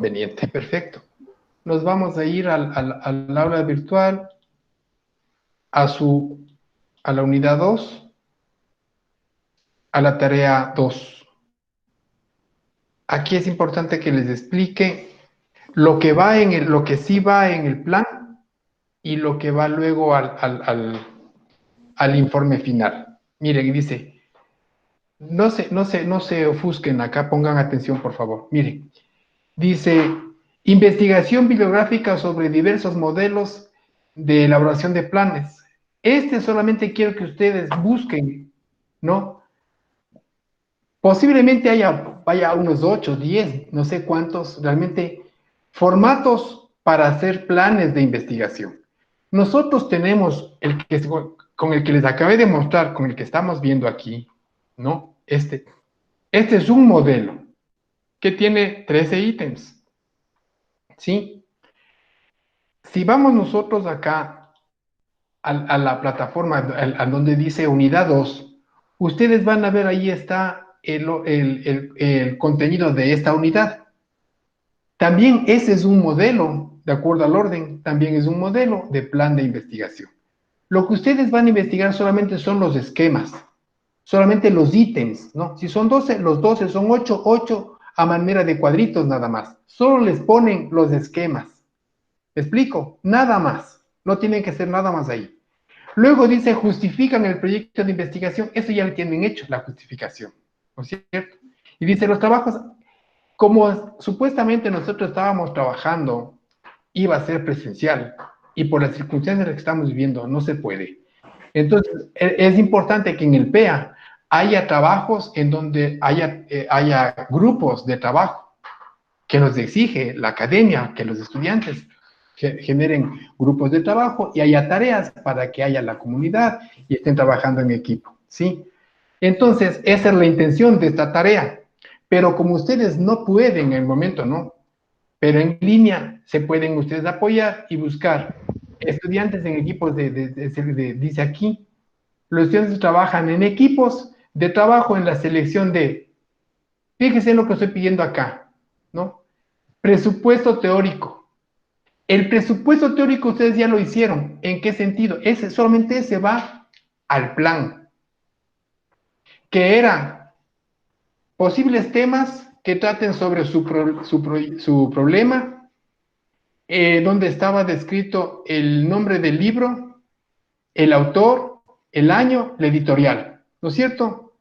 conveniente. Perfecto. Nos vamos a ir al aula virtual, a la unidad 2, a la tarea 2. Aquí es importante que les explique lo que sí va en el plan y lo que va luego al informe final. Miren, dice, no se ofusquen acá, pongan atención, por favor. Miren, dice, investigación bibliográfica sobre diversos modelos de elaboración de planes. Solamente quiero que ustedes busquen, ¿no? Posiblemente vaya unos 8, 10, no sé cuántos, realmente, formatos para hacer planes de investigación. Nosotros tenemos con el que les acabé de mostrar, con el que estamos viendo aquí, ¿no? Este es un modelo que tiene 13 ítems, ¿sí? Si vamos nosotros acá a la plataforma, a donde dice unidad 2, ustedes van a ver ahí está el contenido de esta unidad. También ese es un modelo, de acuerdo al orden, también es un modelo de plan de investigación. Lo que ustedes van a investigar solamente son los esquemas, solamente los ítems, ¿no? Si son 12, los 12 son 8, 8 a manera de cuadritos nada más. Solo les ponen los esquemas. ¿Me explico? Nada más. No tienen que hacer nada más ahí. Luego dice, justifican el proyecto de investigación. Eso ya lo tienen hecho, la justificación. ¿No es cierto? Y dice, los trabajos, como supuestamente nosotros estábamos trabajando, iba a ser presencial, y por las circunstancias en las que estamos viviendo, no se puede. Entonces, es importante que en el PEA haya trabajos en donde haya grupos de trabajo que nos exige la academia, que los estudiantes generen grupos de trabajo y haya tareas para que haya la comunidad y estén trabajando en equipo, ¿sí? Entonces, esa es la intención de esta tarea. Pero como ustedes no pueden en el momento, ¿no? Pero en línea se pueden ustedes apoyar y buscar estudiantes en equipos dice aquí, los estudiantes trabajan en equipos de trabajo en la selección fíjense en lo que estoy pidiendo acá, ¿no? Presupuesto teórico. El presupuesto teórico ustedes ya lo hicieron. ¿En qué sentido? Solamente ese va al plan, que era posibles temas que traten sobre su problema, donde estaba descrito el nombre del libro, el autor, el año, la editorial, ¿no es cierto?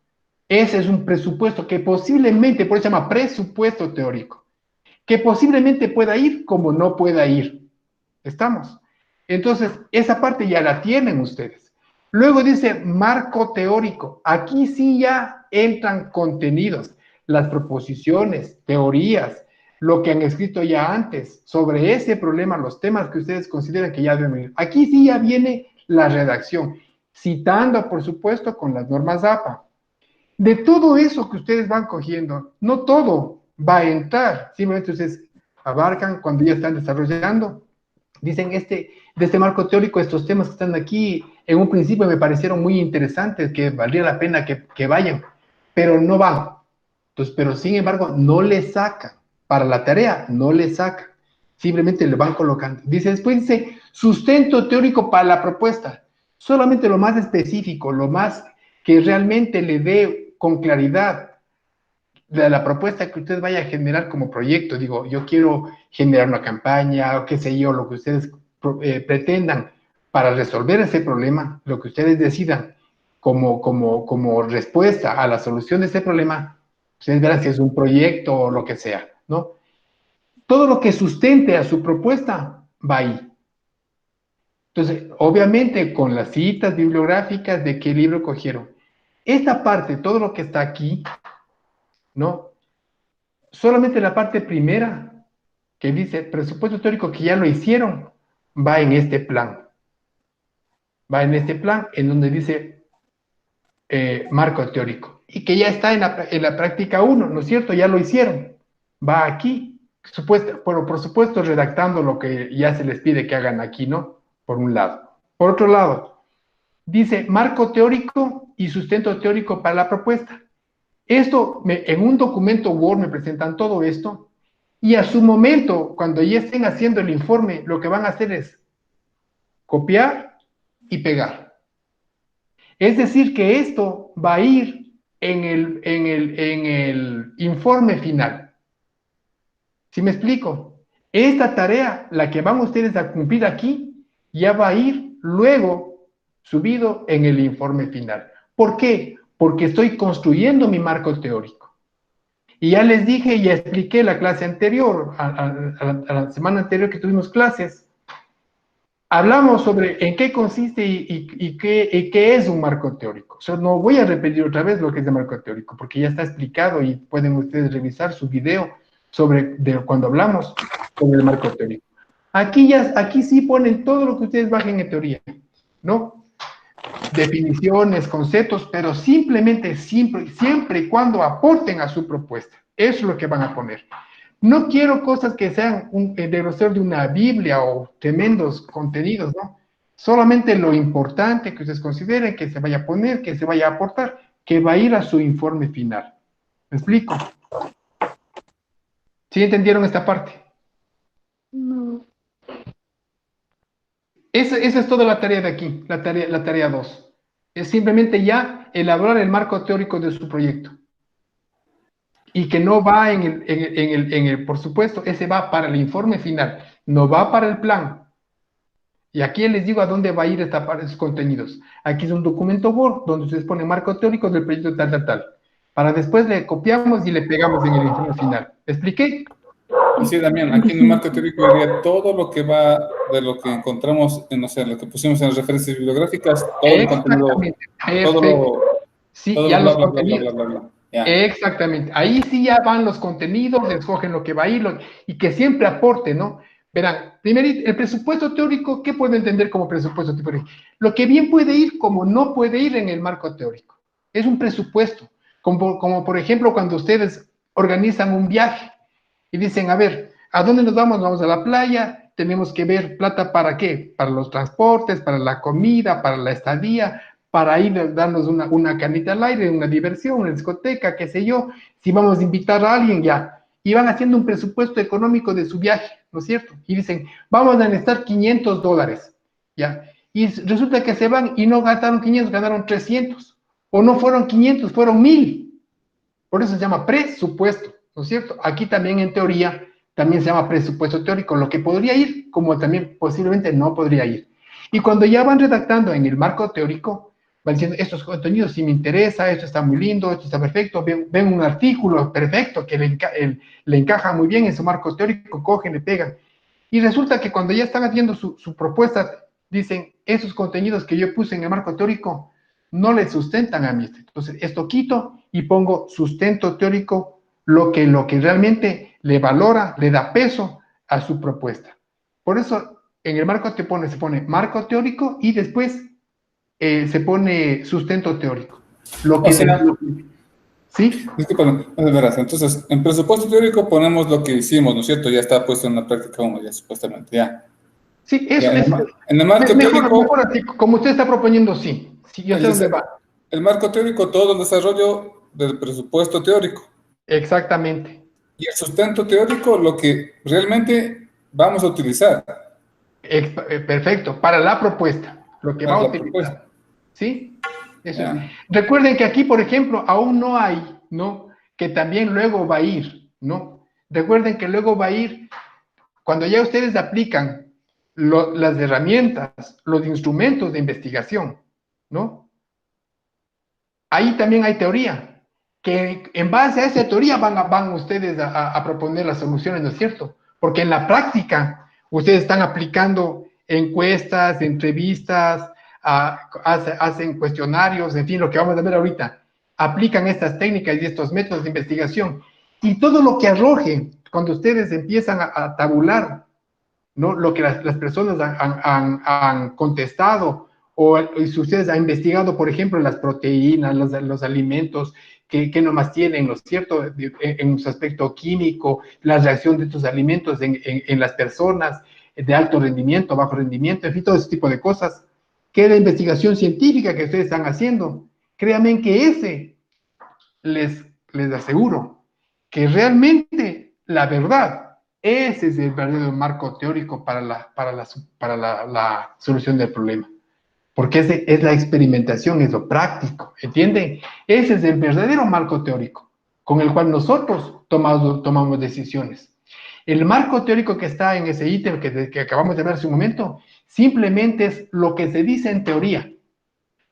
Ese es un presupuesto que posiblemente, por eso se llama presupuesto teórico, que posiblemente pueda ir como no pueda ir. ¿Estamos? Entonces, esa parte ya la tienen ustedes. Luego dice marco teórico. Aquí sí ya entran contenidos, las proposiciones, teorías, lo que han escrito ya antes sobre ese problema, los temas que ustedes consideran que ya deben venir. Aquí sí ya viene la redacción, citando, por supuesto, con las normas APA. De todo eso que ustedes van cogiendo, no todo va a entrar, simplemente ustedes abarcan cuando ya están desarrollando. Dicen, de este marco teórico, estos temas que están aquí, en un principio me parecieron muy interesantes, que valdría la pena que vayan, pero no van. Entonces, pero sin embargo, no le sacan. Para la tarea, no le sacan. Simplemente le van colocando. Después dice, sustento teórico para la propuesta. Solamente lo más específico, lo más que realmente le dé con claridad de la propuesta que usted vaya a generar como proyecto. Digo, yo quiero generar una campaña, o qué sé yo, lo que ustedes pretendan para resolver ese problema, lo que ustedes decidan como respuesta a la solución de ese problema, ustedes verán si es un proyecto o lo que sea, ¿no? Todo lo que sustente a su propuesta va ahí. Entonces, obviamente, con las citas bibliográficas de qué libro cogieron. Esta parte, todo lo que está aquí, ¿no? Solamente la parte primera, que dice presupuesto teórico, que ya lo hicieron, va en este plan. Va en este plan en donde dice marco teórico. Y que ya está en la práctica 1, ¿no es cierto? Ya lo hicieron. Va aquí, por supuesto, redactando lo que ya se les pide que hagan aquí, ¿no? Por un lado. Por otro lado, dice marco teórico y sustento teórico para la propuesta. En un documento Word me presentan todo esto. Y a su momento, cuando ya estén haciendo el informe, lo que van a hacer es copiar y pegar. Es decir, que esto va a ir en el informe final. ¿Sí me explico? Esta tarea, la que van ustedes a cumplir aquí, ya va a ir luego subido en el informe final. ¿Por qué? Porque estoy construyendo mi marco teórico. Y ya les dije, ya expliqué la clase anterior, a la semana anterior que tuvimos clases, hablamos sobre en qué consiste y qué es un marco teórico. O sea, no voy a repetir otra vez lo que es el marco teórico, porque ya está explicado y pueden ustedes revisar su video sobre cuando hablamos sobre el marco teórico. Aquí sí ponen todo lo que ustedes bajen en teoría, ¿no? Definiciones, conceptos, pero simplemente, siempre y cuando aporten a su propuesta. Eso es lo que van a poner. No quiero cosas que sean de grosor de una Biblia o tremendos contenidos, ¿no? Solamente lo importante que ustedes consideren que se vaya a poner, que se vaya a aportar, que va a ir a su informe final. ¿Me explico? ¿Sí entendieron esta parte? No. Esa es toda la tarea de aquí, la tarea 2. Es simplemente ya elaborar el marco teórico de su proyecto. Y que no va por supuesto, ese va para el informe final, no va para el plan. Y aquí les digo a dónde va a ir esos contenidos. Aquí es un documento Word donde ustedes ponen marco teórico del proyecto tal, tal, tal. Para después le copiamos y le pegamos en el informe final. ¿Me expliqué? Así es, Damián, aquí en el marco teórico iría todo lo que va de lo que encontramos en, o sea, lo que pusimos en las referencias bibliográficas, todo el contenido, Exactamente. todo Perfecto. lo, Sí, todo ya lo bla, los bla, bla, bla, bla, contenidos. bla, bla. Ya. Exactamente. Ahí sí ya van los contenidos, escogen lo que va a ir y que siempre aporte, ¿no? Verán, primero, el presupuesto teórico, ¿qué puedo entender como presupuesto teórico? Lo que bien puede ir como no puede ir en el marco teórico. Es un presupuesto. Como por ejemplo cuando ustedes organizan un viaje y dicen, a ver, ¿a dónde nos vamos? Vamos a la playa, tenemos que ver plata para qué, para los transportes, para la comida, para la estadía, para ir a darnos una canita al aire, una diversión, una discoteca, qué sé yo, si vamos a invitar a alguien ya. Y van haciendo un presupuesto económico de su viaje, ¿no es cierto? Y dicen, vamos a necesitar $500, ¿ya? Y resulta que se van y no gastaron 500, ganaron 300. O no fueron 500, fueron 1000. Por eso se llama presupuesto, ¿no es cierto? Aquí también en teoría, también se llama presupuesto teórico, lo que podría ir, como también posiblemente no podría ir. Y cuando ya van redactando en el marco teórico, van diciendo, estos contenidos sí me interesa, esto está muy lindo, esto está perfecto, ven un artículo perfecto que le encaja muy bien en su marco teórico, cogen, le pegan. Y resulta que cuando ya están haciendo su propuesta, dicen, esos contenidos que yo puse en el marco teórico no le sustentan a mí. Entonces, esto quito y pongo sustento teórico, lo que realmente le valora, le da peso a su propuesta. Por eso, en el marco se pone marco teórico y después se pone sustento teórico. O sea, ¿Sí? discúlpame, verás, entonces, en presupuesto teórico ponemos lo que hicimos, ¿no es cierto? Ya está puesto en la práctica uno, ya supuestamente, ya. Sí, Ya, eso es. en el marco Mejor teórico, así, como usted está proponiendo, sí. Sí, yo sé dónde va. el marco teórico, todo el desarrollo del presupuesto teórico. Exactamente. Y el sustento teórico, lo que realmente vamos a utilizar Perfecto. Para la propuesta, lo que va para a la utilizar. propuesta. ¿Sí? Eso es. Ya. Recuerden que aquí, por ejemplo, aún no hay, ¿no? Que también luego va a ir, ¿no? Recuerden que luego va a ir, cuando ya ustedes aplican las herramientas, los instrumentos de investigación, ¿no? Ahí también hay teoría, que en base a esa teoría van ustedes a proponer las soluciones, ¿no es cierto? Porque en la práctica ustedes están aplicando encuestas, entrevistas, hacen cuestionarios, en fin, lo que vamos a ver ahorita. Aplican estas técnicas y estos métodos de investigación. Y todo lo que arroje, cuando ustedes empiezan a tabular, ¿no? Lo que las personas han contestado, o si ustedes han investigado, por ejemplo, las proteínas, los alimentos, que nomás tienen, ¿no es cierto?, en su aspecto químico, la reacción de estos alimentos en las personas, de alto rendimiento, bajo rendimiento, en fin, todo ese tipo de cosas, que es la investigación científica que ustedes están haciendo. Créanme que les aseguro que realmente la verdad Ese es el verdadero marco teórico para la solución del problema. Porque es la experimentación, es lo práctico, ¿entienden? Ese es el verdadero marco teórico con el cual nosotros tomamos decisiones. El marco teórico que está en ese ítem que acabamos de ver hace un momento, simplemente es lo que se dice en teoría,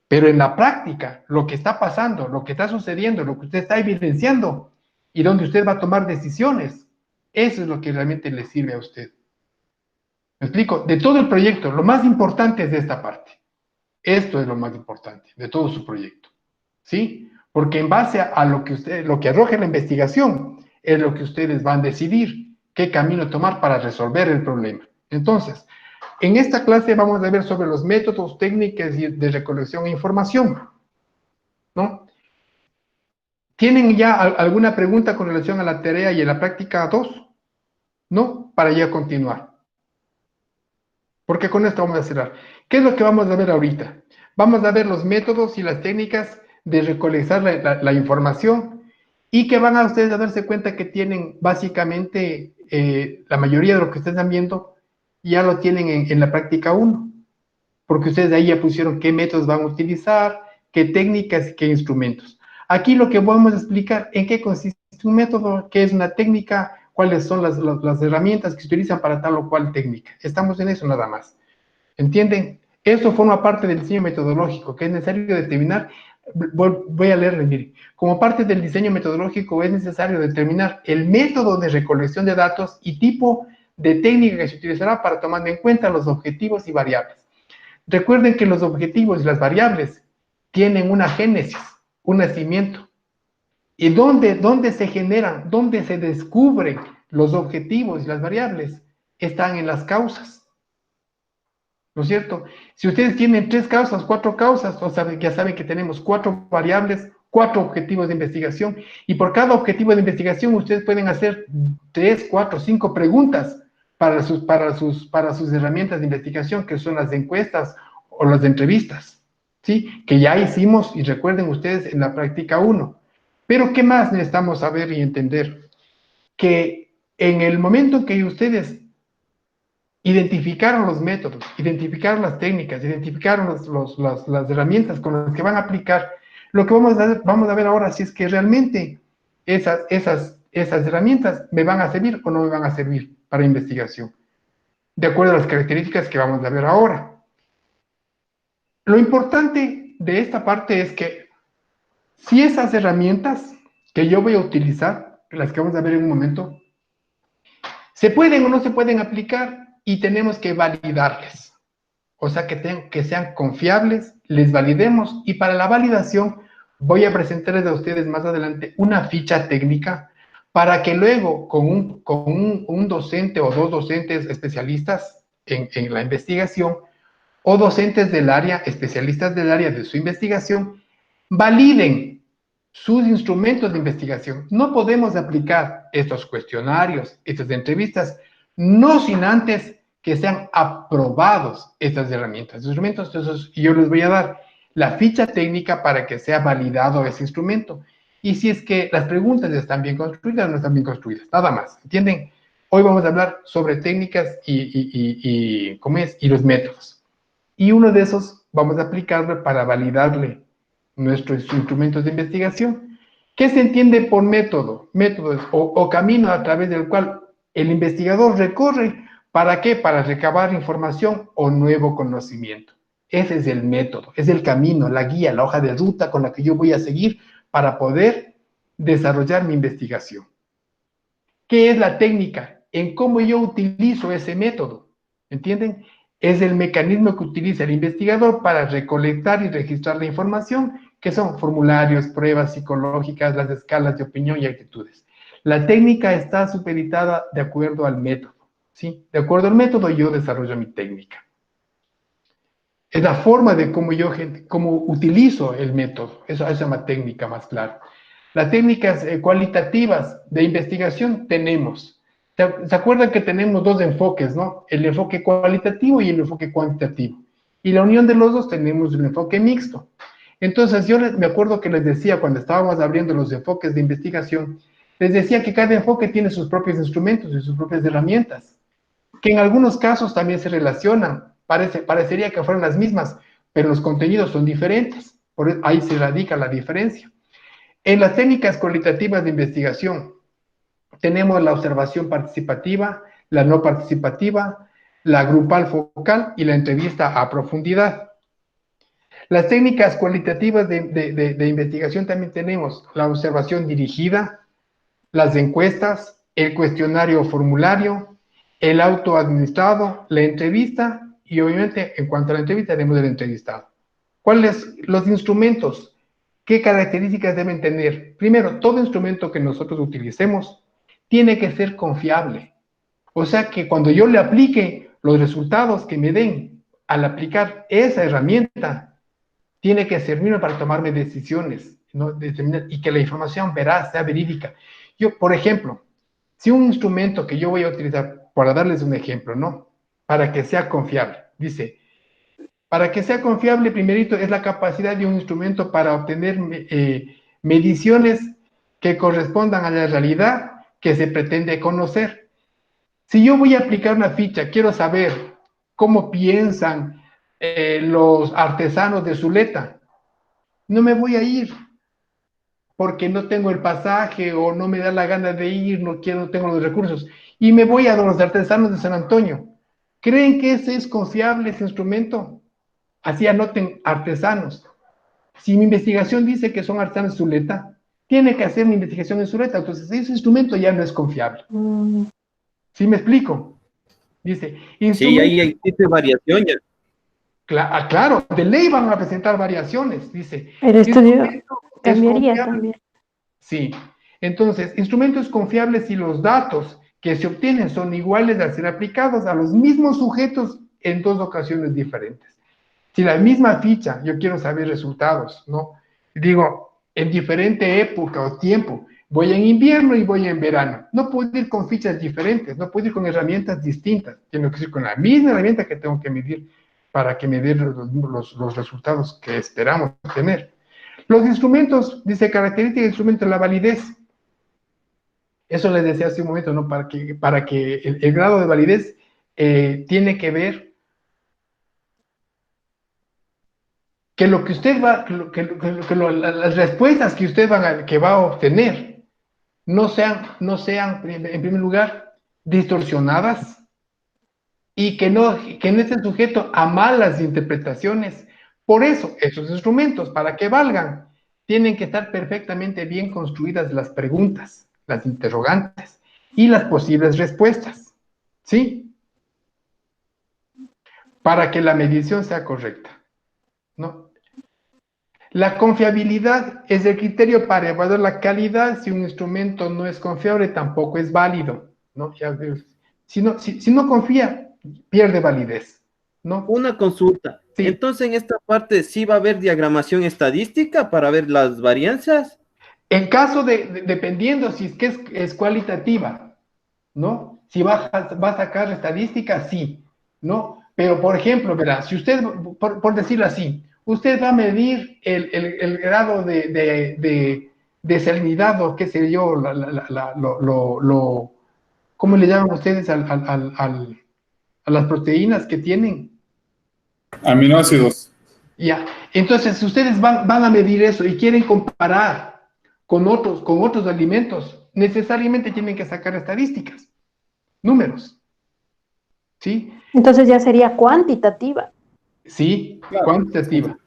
pero en la práctica, lo que está pasando, lo que está sucediendo, lo que usted está evidenciando y donde usted va a tomar decisiones, eso es lo que realmente le sirve a usted. ¿Me explico? De todo el proyecto, lo más importante es de esta parte. Esto es lo más importante de todo su proyecto, ¿sí? Porque en base a lo que arroje la investigación, es lo que ustedes van a decidir qué camino tomar para resolver el problema. Entonces, en esta clase vamos a ver sobre los métodos, técnicas de recolección e información, ¿no? ¿Tienen ya alguna pregunta con relación a la tarea y a la práctica 2? ¿No? Para ya continuar. Porque con esto vamos a cerrar. ¿Qué es lo que vamos a ver ahorita? Vamos a ver los métodos y las técnicas de recolectar la información y que van a ustedes a darse cuenta que tienen básicamente la mayoría de lo que ustedes están viendo ya lo tienen en la práctica 1, porque ustedes ahí ya pusieron qué métodos van a utilizar, qué técnicas y qué instrumentos. Aquí lo que vamos a explicar en qué consiste un método, qué es una técnica, cuáles son las herramientas que se utilizan para tal o cual técnica. Estamos en eso nada más. ¿Entienden? Eso forma parte del diseño metodológico, que es necesario determinar. Voy a leerle, mire. Como parte del diseño metodológico es necesario determinar el método de recolección de datos y tipo de técnica que se utilizará para tomar en cuenta los objetivos y variables. Recuerden que los objetivos y las variables tienen una génesis, un nacimiento. ¿Y dónde se generan, dónde se descubren los objetivos y las variables? Están en las causas, ¿no es cierto? Si ustedes tienen 3 causas, 4 causas, ya saben que tenemos 4 variables, 4 objetivos de investigación, y por cada objetivo de investigación ustedes pueden hacer 3, 4, 5 preguntas para sus herramientas de investigación, que son las de encuestas o las de entrevistas, ¿sí? Que ya hicimos, y recuerden ustedes, en la práctica 1. Pero, ¿qué más necesitamos saber y entender? Que en el momento en que ustedes identificaron los métodos, identificaron las técnicas, identificaron las herramientas con las que van a aplicar, lo que vamos a ver ahora si es que realmente esas herramientas me van a servir o no me van a servir para investigación, de acuerdo a las características que vamos a ver ahora. Lo importante de esta parte es que si esas herramientas que yo voy a utilizar, las que vamos a ver en un momento, se pueden o no se pueden aplicar y tenemos que validarles. O sea, que sean confiables, les validemos, y para la validación voy a presentarles a ustedes más adelante una ficha técnica para que luego con un docente o 2 docentes especialistas en la investigación o docentes del área, especialistas del área de su investigación, validen sus instrumentos de investigación. No podemos aplicar estos cuestionarios, estas entrevistas, no sin antes que sean aprobados estas herramientas, instrumentos. Entonces, yo les voy a dar la ficha técnica para que sea validado ese instrumento. Y si es que las preguntas están bien construidas o no están bien construidas, nada más, ¿entienden? Hoy vamos a hablar sobre técnicas y los métodos. Y uno de esos vamos a aplicarlo para validarle nuestros instrumentos de investigación. ¿Qué se entiende por método? Método es o camino a través del cual el investigador recorre. ¿Para qué? Para recabar información o nuevo conocimiento. Ese es el método, es el camino, la guía, la hoja de ruta con la que yo voy a seguir para poder desarrollar mi investigación. ¿Qué es la técnica? En cómo yo utilizo ese método. ¿Entienden? Es el mecanismo que utiliza el investigador para recolectar y registrar la información, que son formularios, pruebas psicológicas, las escalas de opinión y actitudes. La técnica está supeditada de acuerdo al método, ¿sí? De acuerdo al método yo desarrollo mi técnica. Es la forma de cómo utilizo el método. Eso se llama técnica, más claro. Las técnicas cualitativas de investigación tenemos. ¿Se acuerdan que tenemos 2 enfoques, no? El enfoque cualitativo y el enfoque cuantitativo. Y la unión de los dos tenemos un enfoque mixto. Entonces, yo me acuerdo que les decía cuando estábamos abriendo los enfoques de investigación, Les decía que cada enfoque tiene sus propios instrumentos y sus propias herramientas, que en algunos casos también se relacionan, parecería que fueran las mismas, pero los contenidos son diferentes, ahí se radica la diferencia. En las técnicas cualitativas de investigación, tenemos la observación participativa, la no participativa, la grupal focal y la entrevista a profundidad. Las técnicas cualitativas de investigación también tenemos la observación dirigida, las encuestas, el cuestionario o formulario, el autoadministrado, la entrevista y obviamente en cuanto a la entrevista tenemos el entrevistado. ¿Cuáles los instrumentos? ¿Qué características deben tener? Primero, todo instrumento que nosotros utilicemos tiene que ser confiable. O sea que cuando yo le aplique los resultados que me den al aplicar esa herramienta, tiene que servirme para tomarme decisiones, ¿no? Y que la información veraz, sea verídica. Yo, por ejemplo, si un instrumento que yo voy a utilizar, para darles un ejemplo, ¿no? Para que sea confiable, dice, para que sea confiable, primerito, es la capacidad de un instrumento para obtener mediciones que correspondan a la realidad que se pretende conocer. Si yo voy a aplicar una ficha, quiero saber cómo piensan los artesanos de Zuleta, no me voy a ir porque no tengo el pasaje o no me da la gana de ir, no quiero, no tengo los recursos, y me voy a los artesanos de San Antonio. ¿Creen que ese es confiable, ese instrumento? Así anoten artesanos. Si mi investigación dice que son artesanos de Zuleta, tiene que hacer mi investigación en Zuleta, entonces ese instrumento ya no es confiable. ¿Sí me explico? Dice, Sí, ahí existe variación ya. Claro, de ley van a presentar variaciones, dice. El estudio cambiaría también. Sí, entonces, instrumentos confiables si los datos que se obtienen son iguales al ser aplicados a los mismos sujetos en dos ocasiones diferentes. Si la misma ficha, yo quiero saber resultados, ¿no? Digo, en diferente época o tiempo, voy en invierno y voy en verano. No puedo ir con fichas diferentes, no puedo ir con herramientas distintas. Tengo que ir con la misma herramienta que tengo que medir para que me den los resultados que esperamos tener. Los instrumentos, dice, característica del instrumento, la validez. Eso les decía hace un momento, ¿no? Para que el grado de validez tiene que ver que lo que usted va, las respuestas que usted va a obtener no sean, en primer lugar, distorsionadas y que no estén sujetos a malas interpretaciones. Por eso, esos instrumentos, para que valgan, tienen que estar perfectamente bien construidas las preguntas, las interrogantes y las posibles respuestas, ¿sí? Para que la medición sea correcta, ¿no? La confiabilidad es el criterio para evaluar la calidad. Si un instrumento no es confiable, tampoco es válido, ¿no? Si no confía, pierde validez, ¿no? Una consulta. Sí. Entonces, en esta parte sí va a haber diagramación estadística para ver las varianzas. En caso dependiendo si es que es cualitativa, ¿no? Si va a sacar estadística, sí, ¿no? Pero, por ejemplo, verá, si usted, por decirlo así, usted va a medir el grado de salinidad o qué sé yo, ¿cómo le llaman ustedes a las proteínas que tienen? Aminoácidos. Ya, entonces, si ustedes van a medir eso y quieren comparar con otros alimentos, necesariamente tienen que sacar estadísticas, números, ¿sí? Entonces ya sería cuantitativa. Sí, Claro. cuantitativa.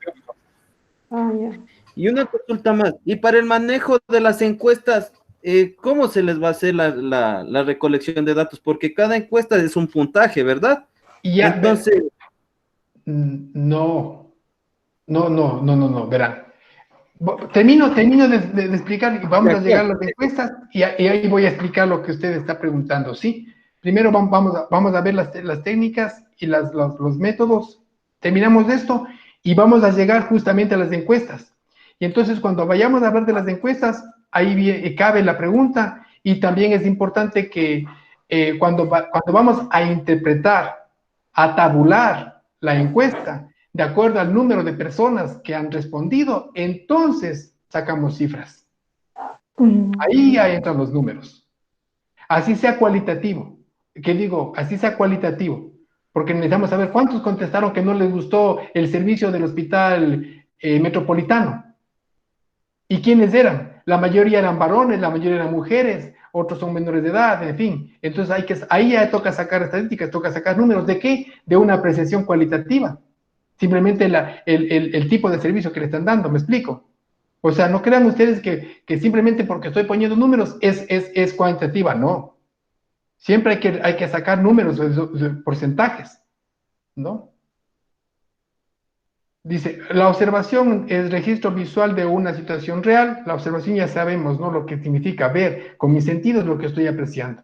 Ah, ya. Y una consulta más. Y para el manejo de las encuestas, ¿cómo se les va a hacer la recolección de datos? Porque cada encuesta es un puntaje, ¿verdad? Y ya, Entonces, no, verán. Termino de explicar y vamos a llegar a las encuestas y ahí voy a explicar lo que usted está preguntando, ¿sí? Primero vamos a ver las técnicas y los métodos, terminamos de esto y vamos a llegar justamente a las encuestas. Y entonces cuando vayamos a hablar de las encuestas, ahí cabe la pregunta y también es importante que cuando vamos a interpretar, a tabular la encuesta, de acuerdo al número de personas que han respondido, entonces sacamos cifras. Ahí ya entran los números. Así sea cualitativo. ¿Qué digo? Así sea cualitativo. Porque necesitamos saber cuántos contestaron que no les gustó el servicio del hospital metropolitano. ¿Y quiénes eran? La mayoría eran varones, la mayoría eran mujeres, otros son menores de edad, en fin. Entonces ahí ya toca sacar estadísticas, toca sacar números. ¿De qué? De una apreciación cualitativa. Simplemente el tipo de servicio que le están dando, ¿me explico? O sea, no crean ustedes que simplemente porque estoy poniendo números es cuantitativa, no. Siempre hay que sacar números, porcentajes, ¿no? Dice, la observación es registro visual de una situación real. La observación ya sabemos, ¿no? Lo que significa ver con mis sentidos lo que estoy apreciando.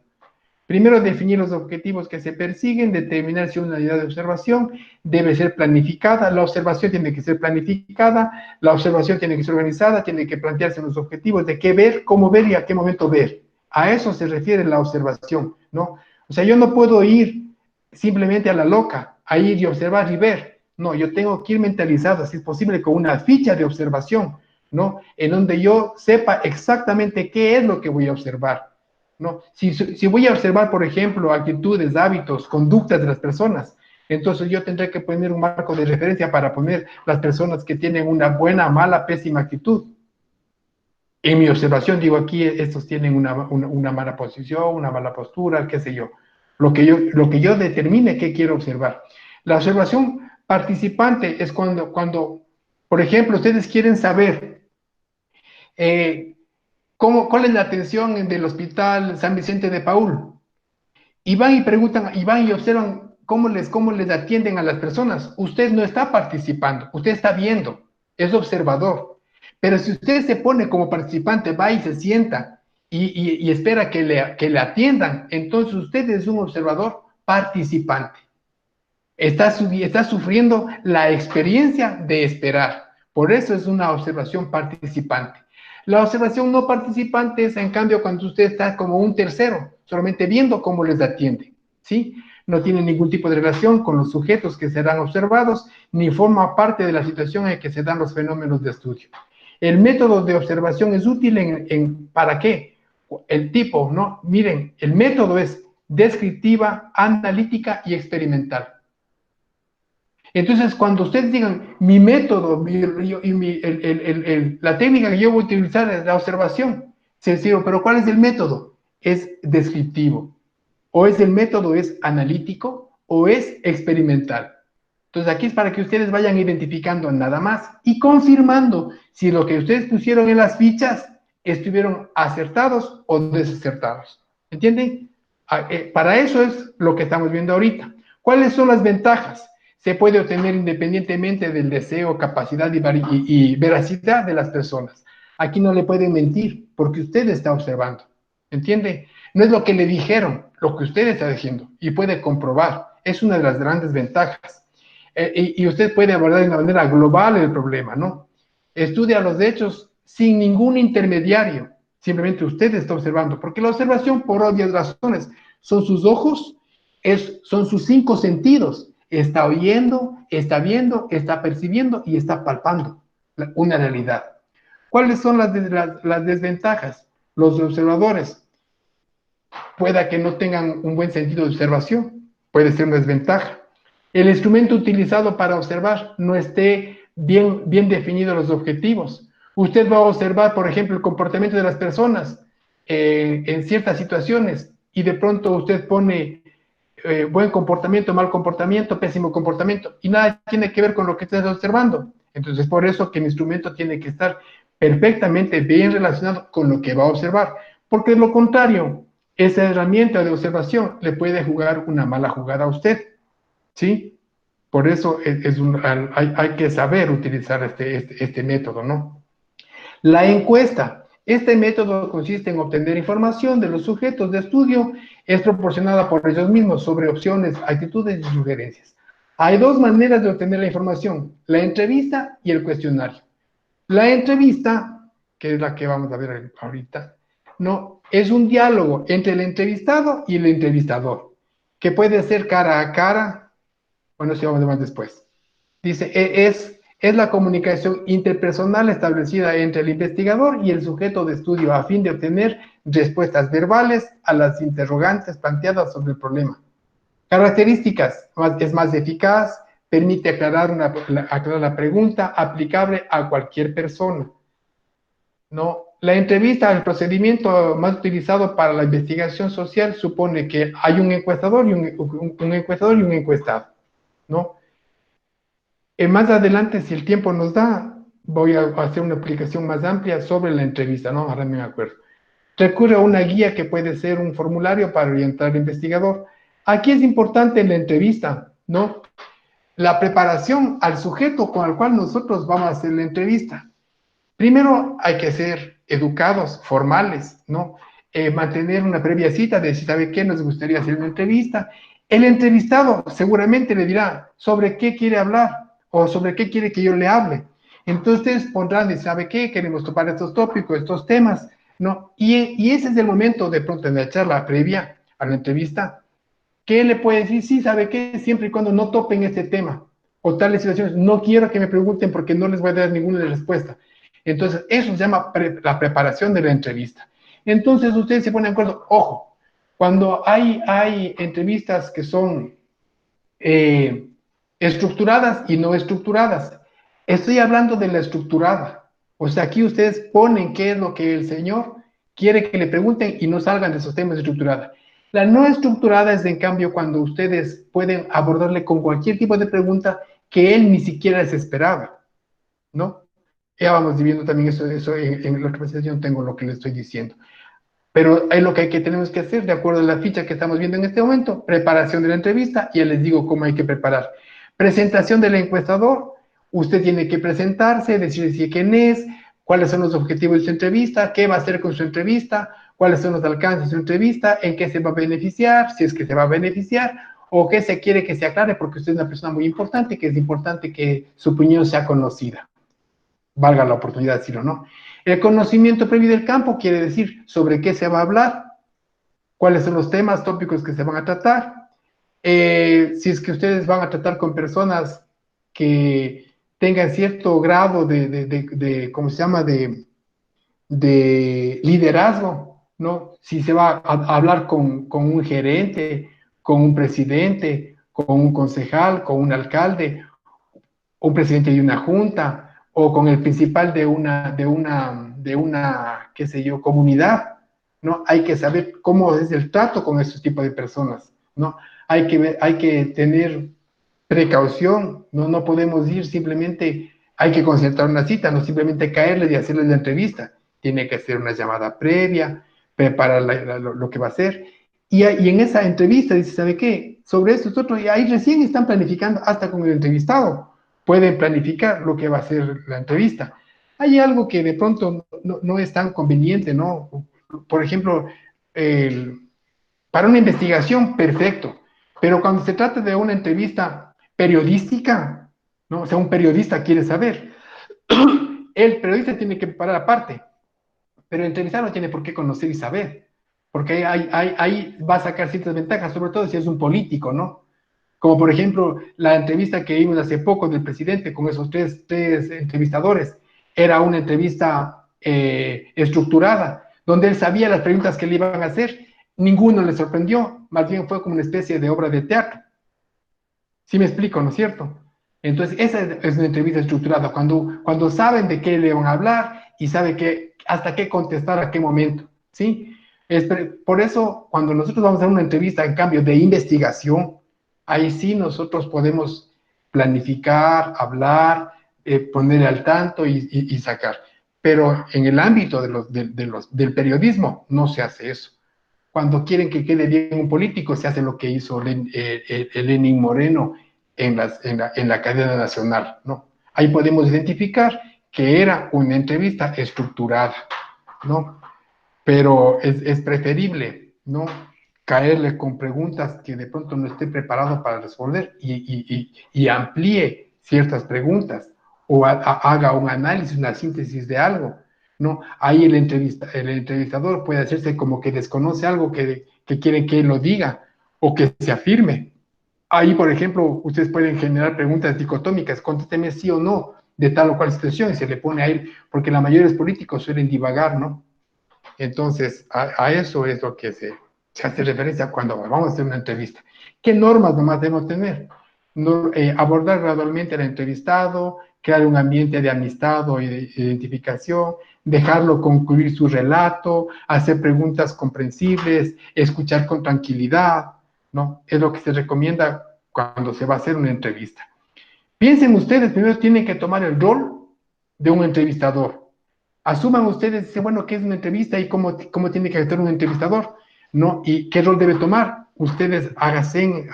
Primero, definir los objetivos que se persiguen, determinar si una unidad de observación debe ser planificada. La observación tiene que ser planificada, la observación tiene que ser organizada, tiene que plantearse los objetivos de qué ver, cómo ver y a qué momento ver. A eso se refiere la observación, ¿no? O sea, yo no puedo ir simplemente a la loca, a ir y observar y ver. No, yo tengo que ir mentalizado, si es posible, con una ficha de observación, ¿no? En donde yo sepa exactamente qué es lo que voy a observar, ¿no? Si voy a observar, por ejemplo, actitudes, hábitos, conductas de las personas, entonces yo tendré que poner un marco de referencia para poner las personas que tienen una buena, mala, pésima actitud. En mi observación, digo, aquí estos tienen una mala posición, una mala postura, qué sé yo. Lo que yo determine que quiero observar. La observación participante es cuando por ejemplo, ustedes quieren saber cuál es la atención del Hospital San Vicente de Paúl. Y van y preguntan, y van y observan cómo les atienden a las personas. Usted no está participando, usted está viendo, es observador. Pero si usted se pone como participante, va y se sienta y espera que le atiendan, entonces usted es un observador participante. Está sufriendo la experiencia de esperar. Por eso es una observación participante. La observación no participante es, en cambio, cuando usted está como un tercero, solamente viendo cómo les atiende, ¿sí? No tiene ningún tipo de relación con los sujetos que serán observados, ni forma parte de la situación en que se dan los fenómenos de estudio. El método de observación es útil ¿para qué? El tipo, ¿no? Miren, el método es descriptiva, analítica y experimental. Entonces, cuando ustedes digan, mi método, la técnica que yo voy a utilizar es la observación, sencillo, pero ¿cuál es el método? Es descriptivo, o es el método es analítico, o es experimental. Entonces, aquí es para que ustedes vayan identificando nada más y confirmando si lo que ustedes pusieron en las fichas estuvieron acertados o desacertados. ¿Entienden? Para eso es lo que estamos viendo ahorita. ¿Cuáles son las ventajas? Se puede obtener independientemente del deseo, capacidad y veracidad de las personas. Aquí no le pueden mentir porque usted está observando. ¿Entiende? No es lo que le dijeron, lo que usted está diciendo y puede comprobar. Es una de las grandes ventajas. Y usted puede abordar de una manera global el problema, ¿no? Estudia los hechos sin ningún intermediario. Simplemente usted está observando, porque la observación, por obvias razones, son sus ojos, son sus 5 sentidos. Está oyendo, está viendo, está percibiendo y está palpando una realidad. ¿Cuáles son las desventajas? Los observadores pueda que no tengan un buen sentido de observación, puede ser una desventaja. El instrumento utilizado para observar no esté bien definido los objetivos. Usted va a observar, por ejemplo, el comportamiento de las personas en ciertas situaciones y de pronto usted pone buen comportamiento, mal comportamiento, pésimo comportamiento, y nada tiene que ver con lo que estás observando. Entonces, por eso que el instrumento tiene que estar perfectamente bien relacionado con lo que va a observar, porque de lo contrario, esa herramienta de observación le puede jugar una mala jugada a usted, ¿sí? Por eso hay que saber utilizar este método, ¿no? La encuesta. Este método consiste en obtener información de los sujetos de estudio, es proporcionada por ellos mismos sobre opciones, actitudes y sugerencias. Hay 2 maneras de obtener la información, la entrevista y el cuestionario. La entrevista, que es la que vamos a ver ahorita, no, es un diálogo entre el entrevistado y el entrevistador, que puede ser cara a cara, bueno, eso vamos a ver más después. Dice, Es la comunicación interpersonal establecida entre el investigador y el sujeto de estudio a fin de obtener respuestas verbales a las interrogantes planteadas sobre el problema. Características: es más eficaz, permite aclarar la pregunta, aplicable a cualquier persona. ¿No? La entrevista, el procedimiento más utilizado para la investigación social, supone que hay un encuestador y un encuestado, ¿no? Más adelante, si el tiempo nos da, voy a hacer una explicación más amplia sobre la entrevista, ¿no? Ahora me acuerdo. Recurre a una guía que puede ser un formulario para orientar al investigador. Aquí es importante en la entrevista, ¿no? La preparación al sujeto con el cual nosotros vamos a hacer la entrevista. Primero hay que ser educados, formales, ¿no? Mantener una previa cita de si sabe qué nos gustaría hacer una entrevista. El entrevistado seguramente le dirá sobre qué quiere hablar o sobre qué quiere que yo le hable. Entonces pondrán de sabe qué, queremos topar estos tópicos, estos temas, ¿no? Y ese es el momento de pronto en la charla previa a la entrevista, que él le puede decir, sí, sabe qué, siempre y cuando no topen este tema o tales situaciones, no quiero que me pregunten porque no les voy a dar ninguna respuesta. Entonces, eso se llama la preparación de la entrevista. Entonces, ustedes se ponen de acuerdo. Ojo, cuando hay entrevistas que son estructuradas y no estructuradas, estoy hablando de la estructurada. O sea, aquí ustedes ponen qué es lo que el señor quiere que le pregunten y no salgan de esos temas estructurados. La no estructurada es, en cambio, cuando ustedes pueden abordarle con cualquier tipo de pregunta que él ni siquiera les esperaba, ¿no? Ya vamos viviendo también eso en la otra presentación tengo lo que les estoy diciendo. Pero es lo que tenemos que hacer de acuerdo a la ficha que estamos viendo en este momento. Preparación de la entrevista, y ya les digo cómo hay que preparar. Presentación del encuestador, usted tiene que presentarse, decir quién es, cuáles son los objetivos de su entrevista, qué va a hacer con su entrevista, cuáles son los alcances de su entrevista, en qué se va a beneficiar, si es que se va a beneficiar, o qué se quiere que se aclare, porque usted es una persona muy importante, que es importante que su opinión sea conocida. Valga la oportunidad, decirlo, ¿no? El conocimiento previo del campo quiere decir sobre qué se va a hablar, cuáles son los temas, tópicos que se van a tratar, si es que ustedes van a tratar con personas que tengan cierto grado ¿cómo se llama?, de liderazgo, ¿no? Si se va a hablar con un gerente, con un presidente, con un concejal, con un alcalde, un presidente de una junta, o con el principal de una, qué sé yo, comunidad, ¿no? Hay que saber cómo es el trato con estos tipos de personas, ¿no? Hay que tener precaución, no podemos ir simplemente, hay que concertar una cita, no simplemente caerle y hacerle la entrevista, tiene que hacer una llamada previa, preparar lo que va a hacer, y en esa entrevista dice, ¿sabe qué? Sobre esto, y ahí recién están planificando hasta con el entrevistado, pueden planificar lo que va a ser la entrevista. Hay algo que de pronto no es tan conveniente, ¿no? Por ejemplo, para una investigación, perfecto, pero cuando se trata de una entrevista periodística, ¿no? O sea, un periodista quiere saber, el periodista tiene que preparar aparte, pero el entrevistado no tiene por qué conocer y saber, porque ahí va a sacar ciertas ventajas, sobre todo si es un político, ¿no? Como por ejemplo, la entrevista que vimos hace poco del presidente con esos tres entrevistadores, era una entrevista estructurada, donde él sabía las preguntas que le iban a hacer, ninguno le sorprendió, más bien fue como una especie de obra de teatro. ¿Sí me explico, no es cierto? Entonces, esa es una entrevista estructurada, cuando saben de qué le van a hablar y saben hasta qué contestar a qué momento, ¿sí? Por eso, cuando nosotros vamos a hacer una entrevista, en cambio, de investigación, ahí sí nosotros podemos planificar, hablar, poner al tanto y sacar. Pero en el ámbito del periodismo no se hace eso. Cuando quieren que quede bien un político, se hace lo que hizo Lenín Moreno en la cadena nacional, ¿no? Ahí podemos identificar que era una entrevista estructurada, ¿no? Pero es preferible, ¿no?, caerle con preguntas que de pronto no esté preparado para responder y amplíe ciertas preguntas o haga un análisis, una síntesis de algo, ¿no? Ahí el entrevistador puede hacerse como que desconoce algo que quiere que él lo diga o que se afirme. Ahí, por ejemplo, ustedes pueden generar preguntas dicotómicas, contésteme sí o no, de tal o cual situación y se le pone a él, porque la mayoría de los políticos suelen divagar, ¿no? Entonces, a eso es lo que se hace referencia cuando vamos a hacer una entrevista. ¿Qué normas nomás debemos tener? No, abordar gradualmente al entrevistado, crear un ambiente de amistad o de identificación, dejarlo concluir su relato, hacer preguntas comprensibles, escuchar con tranquilidad, ¿no? Es lo que se recomienda cuando se va a hacer una entrevista. Piensen ustedes, primero tienen que tomar el rol de un entrevistador. Asuman ustedes, bueno, ¿qué es una entrevista y cómo tiene que actuar un entrevistador? ¿No? ¿Y qué rol debe tomar? Ustedes háganse en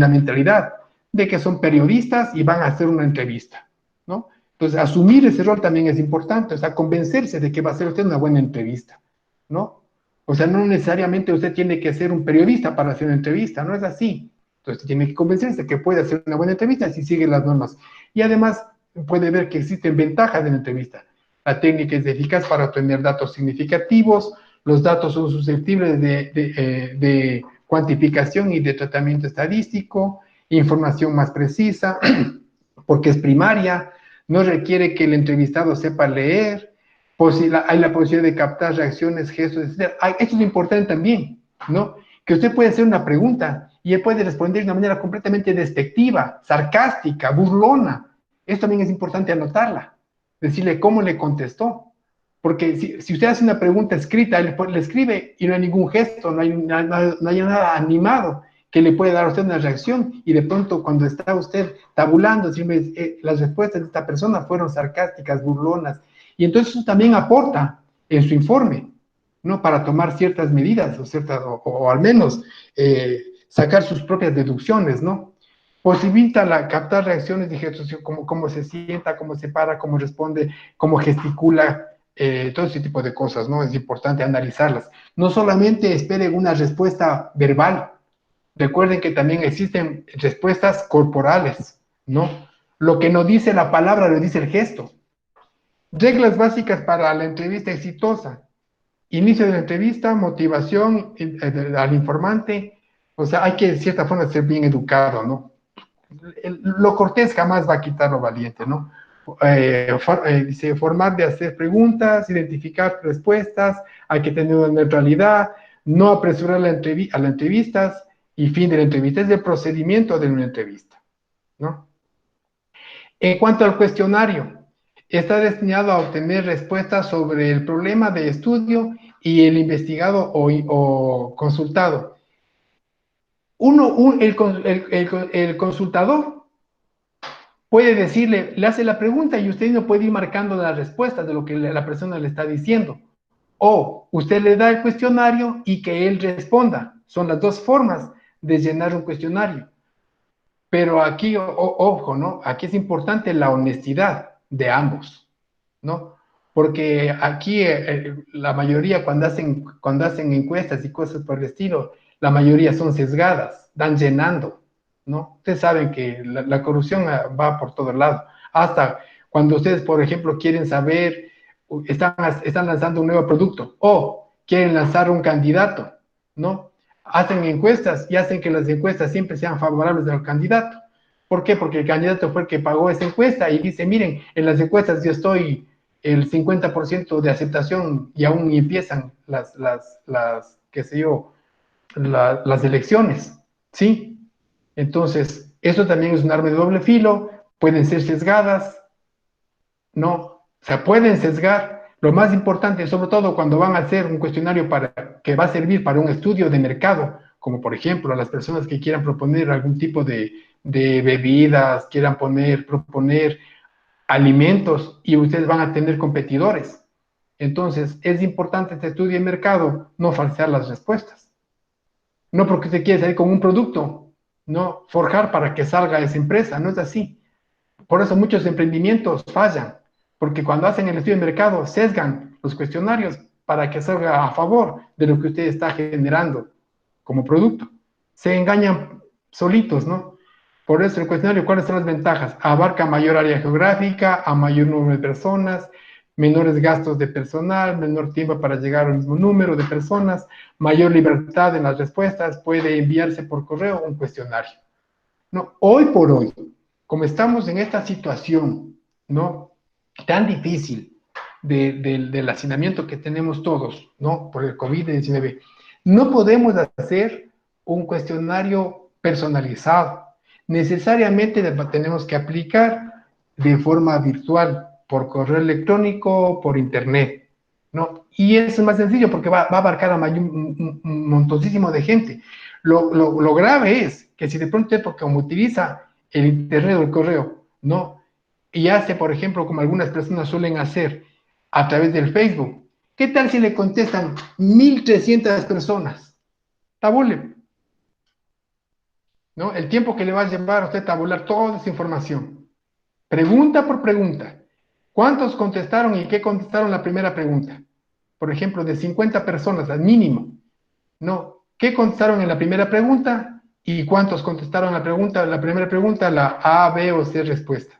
la mentalidad de que son periodistas y van a hacer una entrevista, ¿no? Entonces, asumir ese rol también es importante, o sea, convencerse de que va a ser usted una buena entrevista, ¿no? O sea, no necesariamente usted tiene que ser un periodista para hacer una entrevista, no es así. Entonces, tiene que convencerse que puede hacer una buena entrevista si sigue las normas. Y además, puede ver que existen ventajas en la entrevista. La técnica es eficaz para obtener datos significativos, los datos son susceptibles de cuantificación y de tratamiento estadístico, información más precisa, porque es primaria, no requiere que el entrevistado sepa leer, hay la posibilidad de captar reacciones, gestos, etc. Esto es importante también, ¿no? Que usted puede hacer una pregunta y él puede responder de una manera completamente despectiva, sarcástica, burlona. Esto también es importante anotarla, decirle cómo le contestó. Porque si usted hace una pregunta escrita, él le escribe y no hay ningún gesto, no hay nada animado que le puede dar a usted una reacción, y de pronto cuando está usted tabulando, las respuestas de esta persona fueron sarcásticas, burlonas, y entonces eso también aporta en su informe, ¿no? Para tomar ciertas medidas, o al menos sacar sus propias deducciones, ¿no? Posibilita captar reacciones de gestos, como cómo se sienta, cómo se para, cómo responde, cómo gesticula, todo ese tipo de cosas, ¿no? Es importante analizarlas. No solamente esperen una respuesta verbal, recuerden que también existen respuestas corporales, ¿no? Lo que no dice la palabra lo dice el gesto. Reglas básicas para la entrevista exitosa. Inicio de la entrevista, motivación al informante, o sea, hay que de cierta forma ser bien educado, ¿no? Lo cortés jamás va a quitar lo valiente, ¿no? Dice, formar de hacer preguntas, identificar respuestas, hay que tener una neutralidad, no apresurar a las entrevistas, y fin de la entrevista, es el procedimiento de una entrevista, ¿no? En cuanto al cuestionario, está destinado a obtener respuestas sobre el problema de estudio y el investigado o consultado. El consultador puede decirle, le hace la pregunta y usted no puede ir marcando las respuestas de lo que la persona le está diciendo. O usted le da el cuestionario y que él responda. Son las dos formas de llenar un cuestionario. Pero aquí, ojo, ¿no? Aquí es importante la honestidad de ambos, ¿no? Porque aquí la mayoría cuando hacen encuestas y cosas por el estilo, la mayoría son sesgadas, dan llenando, ¿no? Ustedes saben que la corrupción va por todo lado. Hasta cuando ustedes, por ejemplo, quieren saber, están lanzando un nuevo producto o quieren lanzar un candidato, ¿no? Hacen encuestas y hacen que las encuestas siempre sean favorables al candidato. ¿Por qué? Porque el candidato fue el que pagó esa encuesta y dice, miren, en las encuestas yo estoy el 50% de aceptación y aún empiezan qué sé yo, las elecciones, ¿sí? Entonces, eso también es un arma de doble filo, pueden ser sesgadas, ¿no? O sea, pueden sesgar. Lo más importante, sobre todo cuando van a hacer un cuestionario que va a servir para un estudio de mercado, como por ejemplo las personas que quieran proponer algún tipo de bebidas, quieran proponer alimentos y ustedes van a tener competidores. Entonces, es importante este estudio de mercado, no falsear las respuestas. No porque usted quiere salir con un producto, no forjar para que salga esa empresa, no es así. Por eso muchos emprendimientos fallan, porque cuando hacen el estudio de mercado, sesgan los cuestionarios para que salga a favor de lo que usted está generando como producto. Se engañan solitos, ¿no? Por eso el cuestionario, ¿cuáles son las ventajas? Abarca mayor área geográfica, a mayor número de personas, menores gastos de personal, menor tiempo para llegar al mismo número de personas, mayor libertad en las respuestas, puede enviarse por correo un cuestionario. No, hoy por hoy, como estamos en esta situación, ¿no? Tan difícil del hacinamiento que tenemos todos, ¿no? Por el COVID-19, no podemos hacer un cuestionario personalizado. Necesariamente tenemos que aplicar de forma virtual, por correo electrónico, por internet, ¿no? Y es más sencillo porque va a abarcar a un montoncísimo de gente. Lo grave es que si de pronto, porque como utiliza el internet o el correo, ¿no? Y hace, por ejemplo, como algunas personas suelen hacer a través del Facebook, ¿qué tal si le contestan 1.300 personas? Tabule, ¿no? El tiempo que le va a llevar a usted tabular toda esa información. Pregunta por pregunta. ¿Cuántos contestaron y qué contestaron la primera pregunta? Por ejemplo, de 50 personas al mínimo, ¿no? ¿Qué contestaron en la primera pregunta y cuántos contestaron la primera pregunta, la A, B o C respuesta?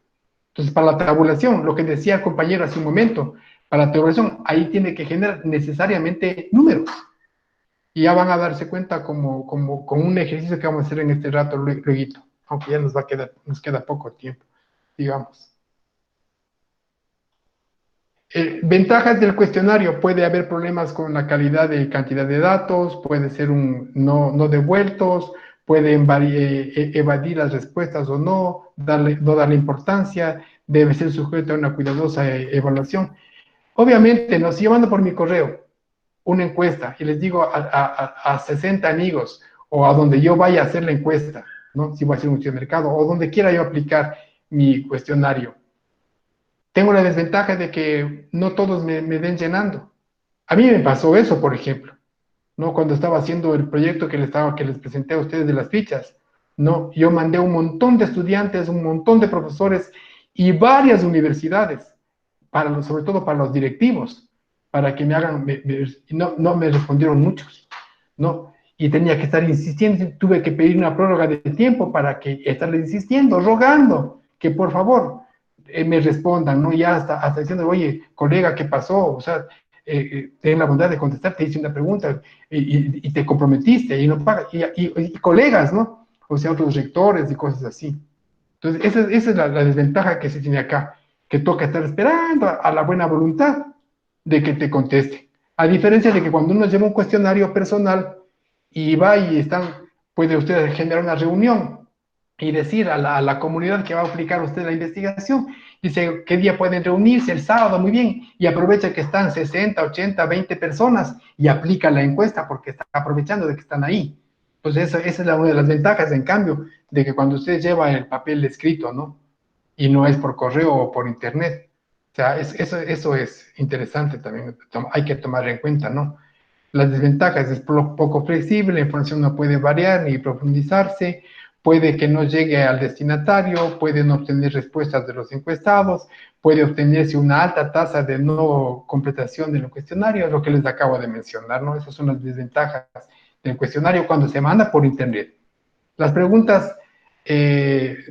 Entonces, para la tabulación, lo que decía el compañero hace un momento, para la tabulación, ahí tiene que generar necesariamente números. Y ya van a darse cuenta con un ejercicio que vamos a hacer en este rato, luego, aunque ya nos queda poco tiempo, digamos. Ventajas del cuestionario: puede haber problemas con la calidad de cantidad de datos, puede ser no devueltos, pueden evadir las respuestas o no darle importancia, debe ser sujeto a una cuidadosa evaluación. Obviamente, no, si yo mando por mi correo una encuesta y les digo a 60 amigos o a donde yo vaya a hacer la encuesta, ¿no? Si voy a hacer un estudio de mercado o donde quiera yo aplicar mi cuestionario, tengo la desventaja de que no todos me den llenando. A mí me pasó eso, por ejemplo, ¿no? Cuando estaba haciendo el proyecto que les presenté a ustedes de las fichas, ¿no? Yo mandé un montón de estudiantes, un montón de profesores y varias universidades, sobre todo para los directivos, para que me hagan, no me respondieron muchos, ¿no? Y tenía que estar insistiendo, tuve que pedir una prórroga de tiempo para que estarle insistiendo, rogando, que por favor me respondan, ¿no? Ya hasta diciendo, oye, colega, ¿qué pasó? O sea, ten la bondad de contestar, te hice una pregunta y te comprometiste y no pagas, y colegas, ¿no? O sea, otros rectores y cosas así. Entonces, esa es la desventaja que se tiene acá, que toca estar esperando a la buena voluntad de que te conteste. A diferencia de que cuando uno lleva un cuestionario personal y va y puede usted generar una reunión y decir a la comunidad que va a aplicar usted la investigación, dice qué día pueden reunirse, el sábado, muy bien, y aprovecha que están 60, 80, 20 personas y aplica la encuesta porque está aprovechando de que están ahí. Pues esa es una de las ventajas, en cambio, de que cuando usted lleva el papel escrito, ¿no? Y no es por correo o por internet. O sea, eso es interesante también, hay que tomar en cuenta, ¿no? Las desventajas: es poco flexible, la información no puede variar ni profundizarse, puede que no llegue al destinatario, pueden obtener respuestas de los encuestados, puede obtenerse una alta tasa de no completación del cuestionario, lo que les acabo de mencionar, ¿no? Esas son las desventajas del cuestionario cuando se manda por internet. Las preguntas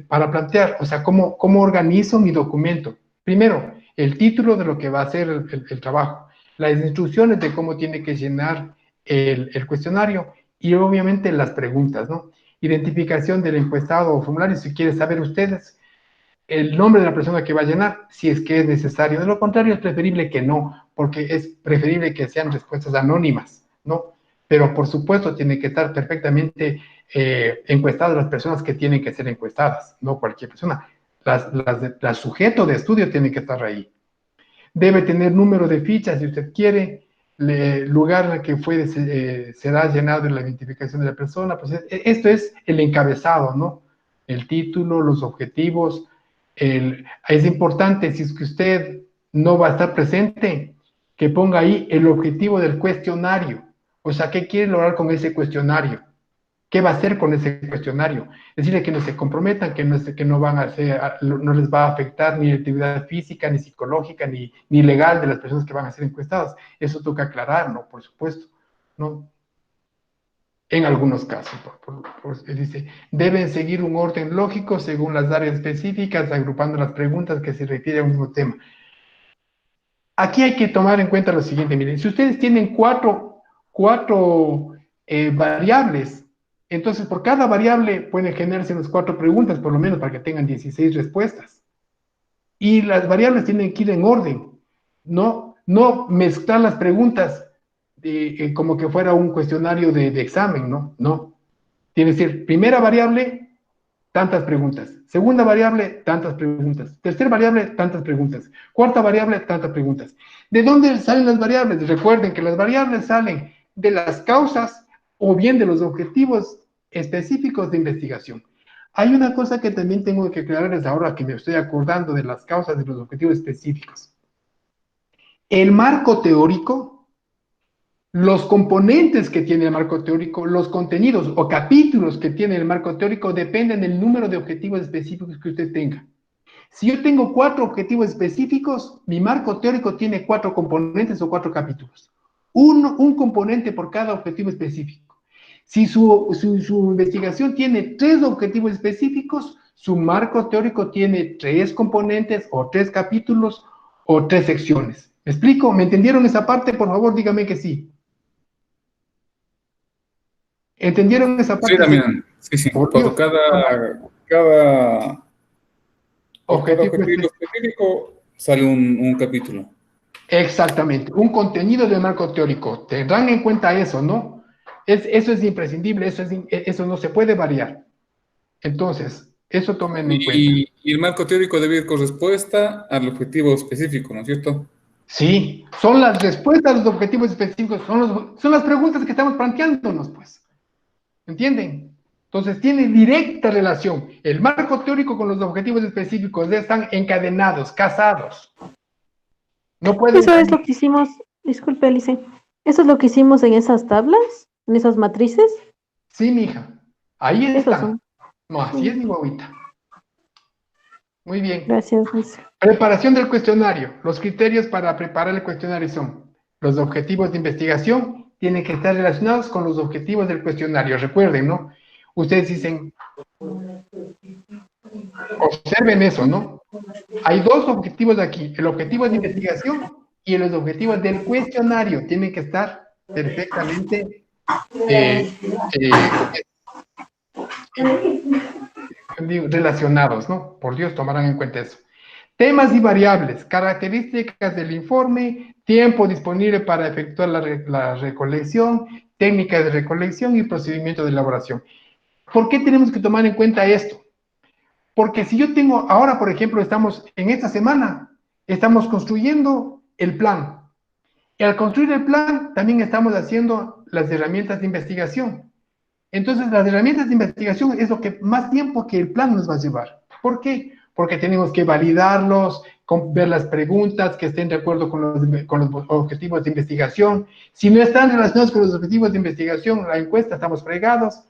para plantear, o sea, ¿cómo organizo mi documento? Primero, el título de lo que va a ser el trabajo, las instrucciones de cómo tiene que llenar el cuestionario y obviamente las preguntas, ¿no? Identificación del encuestado o formulario, si quieren saber ustedes el nombre de la persona que va a llenar, si es que es necesario. De lo contrario, es preferible que no, porque es preferible que sean respuestas anónimas, ¿no? Pero por supuesto tiene que estar perfectamente encuestadas las personas que tienen que ser encuestadas, no cualquier persona. Las sujeto de estudio tiene que estar ahí. Debe tener número de fichas, si usted quiere, lugar en el que será llenado en la identificación de la persona. Pues esto es el encabezado, ¿no? El título, los objetivos. Es importante, si es que usted no va a estar presente, que ponga ahí el objetivo del cuestionario. O sea, ¿qué quiere lograr con ese cuestionario? ¿Qué va a hacer con ese cuestionario? Decirle que no se comprometan, que no van a hacer, no les va a afectar ni la actividad física, ni psicológica, ni legal de las personas que van a ser encuestadas. Eso toca aclararlo, por supuesto, ¿no? En algunos casos, dice, deben seguir un orden lógico según las áreas específicas, agrupando las preguntas que se refieren al mismo tema. Aquí hay que tomar en cuenta lo siguiente, miren, si ustedes tienen cuatro variables, Entonces, por cada variable pueden generarse unas 4 preguntas, por lo menos, para que tengan 16 respuestas. Y las variables tienen que ir en orden, no mezclar las preguntas como que fuera un cuestionario de examen, ¿no? No. Tiene que ser primera variable, tantas preguntas. Segunda variable, tantas preguntas. Tercera variable, tantas preguntas. Cuarta variable, tantas preguntas. ¿De dónde salen las variables? Recuerden que las variables salen de las causas o bien de los objetivos específicos de investigación. Hay una cosa que también tengo que aclararles ahora que me estoy acordando de las causas de los objetivos específicos. El marco teórico, los componentes que tiene el marco teórico, los contenidos o capítulos que tiene el marco teórico dependen del número de objetivos específicos que usted tenga. Si yo tengo 4 objetivos específicos, mi marco teórico tiene 4 componentes o 4 capítulos. Un componente por cada objetivo específico. Si su investigación tiene 3 objetivos específicos, su marco teórico tiene 3 componentes o 3 capítulos o 3 secciones. ¿Me explico? ¿Me entendieron esa parte? Por favor, dígame que sí. ¿Entendieron esa parte? Sí, Damián. Sí, sí. Por Por Dios. por cada Objetivo objetivo específico sale un capítulo. Exactamente, un contenido de marco teórico. Tendrán en cuenta eso, ¿no? Eso es imprescindible, eso no se puede variar. Entonces, eso tomen en cuenta. Y el marco teórico debe ir con respuesta al objetivo específico, ¿no es cierto? Sí, son las respuestas a los objetivos específicos, son las preguntas que estamos planteándonos, pues. ¿Entienden? Entonces, tiene directa relación. El marco teórico con los objetivos específicos ya están encadenados, casados. No pueden Eso es salir. lo que hicimos, disculpe, Alice. Eso es lo que hicimos en esas tablas, en esas matrices. Sí, mija. Ahí Esos están. son. No, así es mi guaguita. Muy bien. Gracias, Alice. Preparación del cuestionario. Los criterios para preparar el cuestionario son: los objetivos de investigación tienen que estar relacionados con los objetivos del cuestionario. Recuerden, ¿no? Ustedes dicen, observen eso, ¿no? Hay 2 objetivos aquí: el objetivo de investigación y los objetivos del cuestionario. Tienen que estar perfectamente relacionados, ¿no? Por Dios, tomarán en cuenta eso. Temas y variables, características del informe, tiempo disponible para efectuar la recolección, técnica de recolección y procedimiento de elaboración. ¿Por qué tenemos que tomar en cuenta esto? Porque si yo tengo, ahora por ejemplo, estamos en esta semana, estamos construyendo el plan. Y al construir el plan, también estamos haciendo las herramientas de investigación. Entonces, las herramientas de investigación es lo que más tiempo que el plan nos va a llevar. ¿Por qué? Porque tenemos que validarlos, ver las preguntas que estén de acuerdo con los objetivos de investigación. Si no están relacionados con los objetivos de investigación, la encuesta, estamos fregados.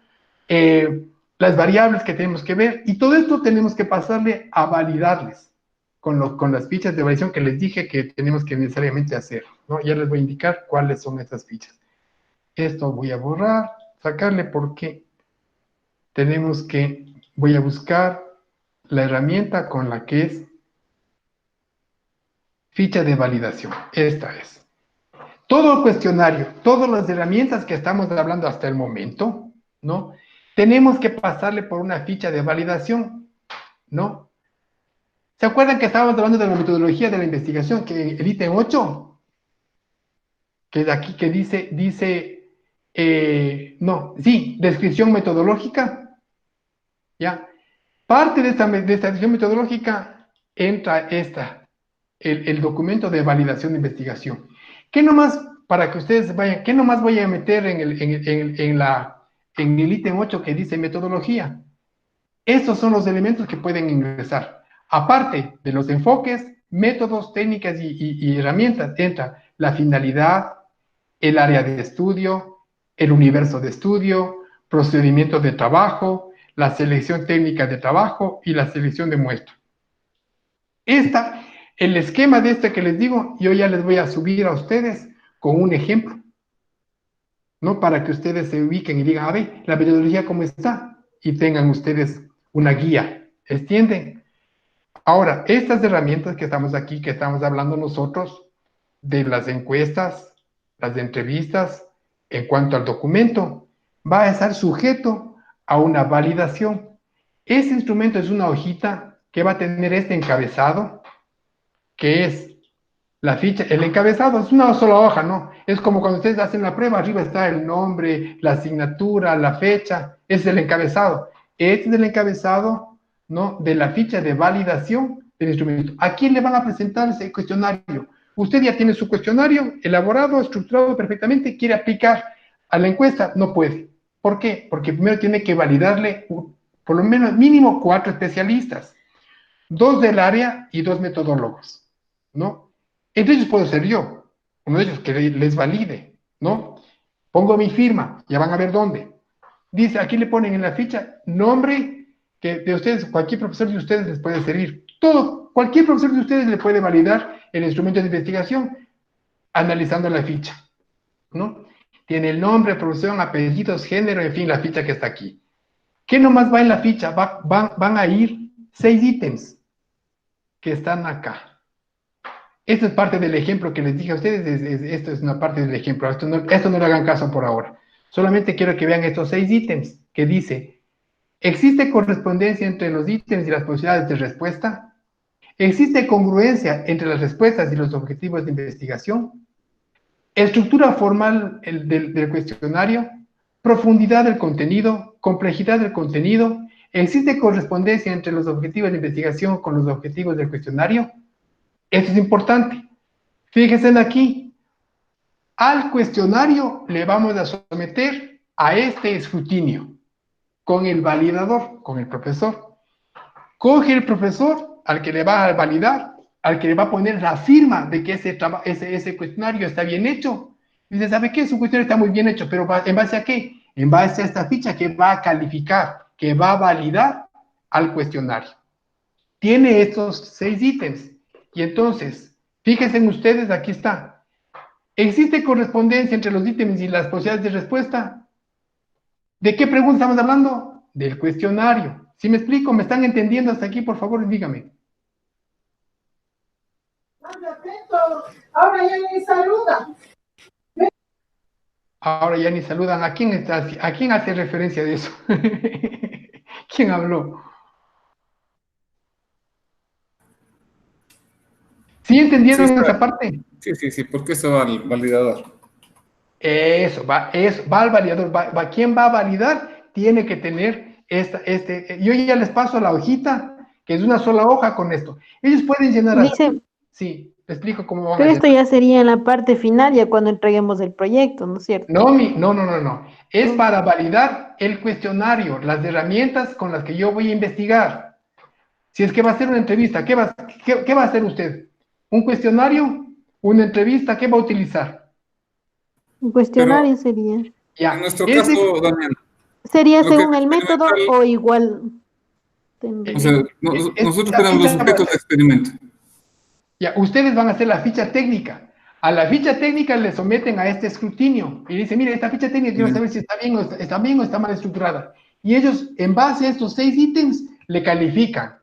Las variables que tenemos que ver, y todo esto tenemos que pasarle a validarles con las fichas de validación que les dije que tenemos que necesariamente hacer, ¿no? Ya les voy a indicar cuáles son estas fichas. Esto voy a borrar, sacarle, porque tenemos que, voy a buscar la herramienta con la que es ficha de validación. Esta es. Todo el cuestionario, todas las herramientas que estamos hablando hasta el momento, ¿no? Tenemos que pasarle por una ficha de validación, ¿no? ¿Se acuerdan que estábamos hablando de la metodología de la investigación, que el ítem 8, que es aquí, que dice, descripción metodológica, ¿ya? Parte de esta descripción metodológica entra el documento de validación de investigación. ¿Qué nomás, para que ustedes vayan, qué nomás voy a meter en el ítem 8 que dice metodología? Estos son los elementos que pueden ingresar. Aparte de los enfoques, métodos, técnicas y herramientas, entra la finalidad, el área de estudio, el universo de estudio, procedimientos de trabajo, la selección técnica de trabajo y la selección de muestra. El esquema de este que les digo, yo ya les voy a subir a ustedes con un ejemplo, ¿no? Para que ustedes se ubiquen y digan, a ver, la metodología cómo está, y tengan ustedes una guía, ¿entienden? Ahora, estas herramientas que estamos aquí, que estamos hablando nosotros, de las encuestas, las entrevistas, en cuanto al documento, va a estar sujeto a una validación. Ese instrumento es una hojita que va a tener este encabezado, que es la ficha. El encabezado es una sola hoja, ¿no? Es como cuando ustedes hacen la prueba, arriba está el nombre, la asignatura, la fecha, ese es el encabezado. Este es el encabezado, ¿no? De la ficha de validación del instrumento. ¿A quién le van a presentar ese cuestionario? Usted ya tiene su cuestionario elaborado, estructurado perfectamente, quiere aplicar a la encuesta, no puede. ¿Por qué? Porque primero tiene que validarle por lo menos mínimo 4 especialistas, 2 del área y 2 metodólogos, ¿no? Entre ellos puedo ser yo, uno de ellos que les valide, ¿no? Pongo mi firma, ya van a ver dónde. Dice, aquí le ponen en la ficha nombre que de ustedes, cualquier profesor de ustedes les puede servir. Todo, cualquier profesor de ustedes le puede validar el instrumento de investigación analizando la ficha, ¿no? Tiene el nombre, profesión, apellidos, género, en fin, la ficha que está aquí. ¿Qué nomás va en la ficha? Van a ir 6 ítems que están acá. Esto es parte del ejemplo que les dije a ustedes, esto es una parte del ejemplo, esto no le hagan caso por ahora. Solamente quiero que vean estos 6 ítems que dice, ¿existe correspondencia entre los ítems y las posibilidades de respuesta? ¿Existe congruencia entre las respuestas y los objetivos de investigación? Estructura formal del cuestionario, profundidad del contenido, complejidad del contenido, ¿existe correspondencia entre los objetivos de investigación con los objetivos del cuestionario? Esto es importante. Fíjense aquí, al cuestionario le vamos a someter a este escrutinio con el validador, con el profesor. Coge el profesor al que le va a validar, al que le va a poner la firma de que ese cuestionario está bien hecho. Dice, ¿sabe qué? Su cuestionario está muy bien hecho, pero ¿en base a qué? En base a esta ficha que va a calificar, que va a validar al cuestionario. Tiene estos 6 ítems. Y entonces, fíjense en ustedes, aquí está. ¿Existe correspondencia entre los ítems y las posibilidades de respuesta? ¿De qué pregunta estamos hablando? Del cuestionario. ¿Sí me explico? ¿Me están entendiendo hasta aquí? Por favor, dígame. Ahora ya ni saludan. Ahora ya ni saludan. ¿A quién hace referencia de eso? ¿Quién habló? ¿Sí Sí, entendieron está. esa parte? Sí, porque eso va al validador. Eso, va al validador. ¿Quién va a validar? Tiene que tener yo ya les paso la hojita, que es una sola hoja con esto. Ellos pueden llenar así. Dice, Sí, te explico cómo van a pero esto llenar. ya sería en la parte final, ya cuando entreguemos el proyecto, ¿no es cierto? No. Es Mm. para validar el cuestionario, las herramientas con las que yo voy a investigar. Si es que va a ser una entrevista, ¿qué va a hacer usted? ¿Un cuestionario? ¿Una entrevista? ¿Qué va a utilizar? Un Pero cuestionario sería. en Ya, nuestro caso, Damián, ¿Sería lo que es según el método experimental, o igual o sea, tendría? nosotros la tenemos los ficha sujetos de experimento. Ya, ustedes van a hacer la ficha técnica. A la ficha técnica le someten a este escrutinio y dicen, mire, esta ficha técnica quiero saber si está bien o está mal estructurada. Y ellos, en base a estos 6 ítems, le califican.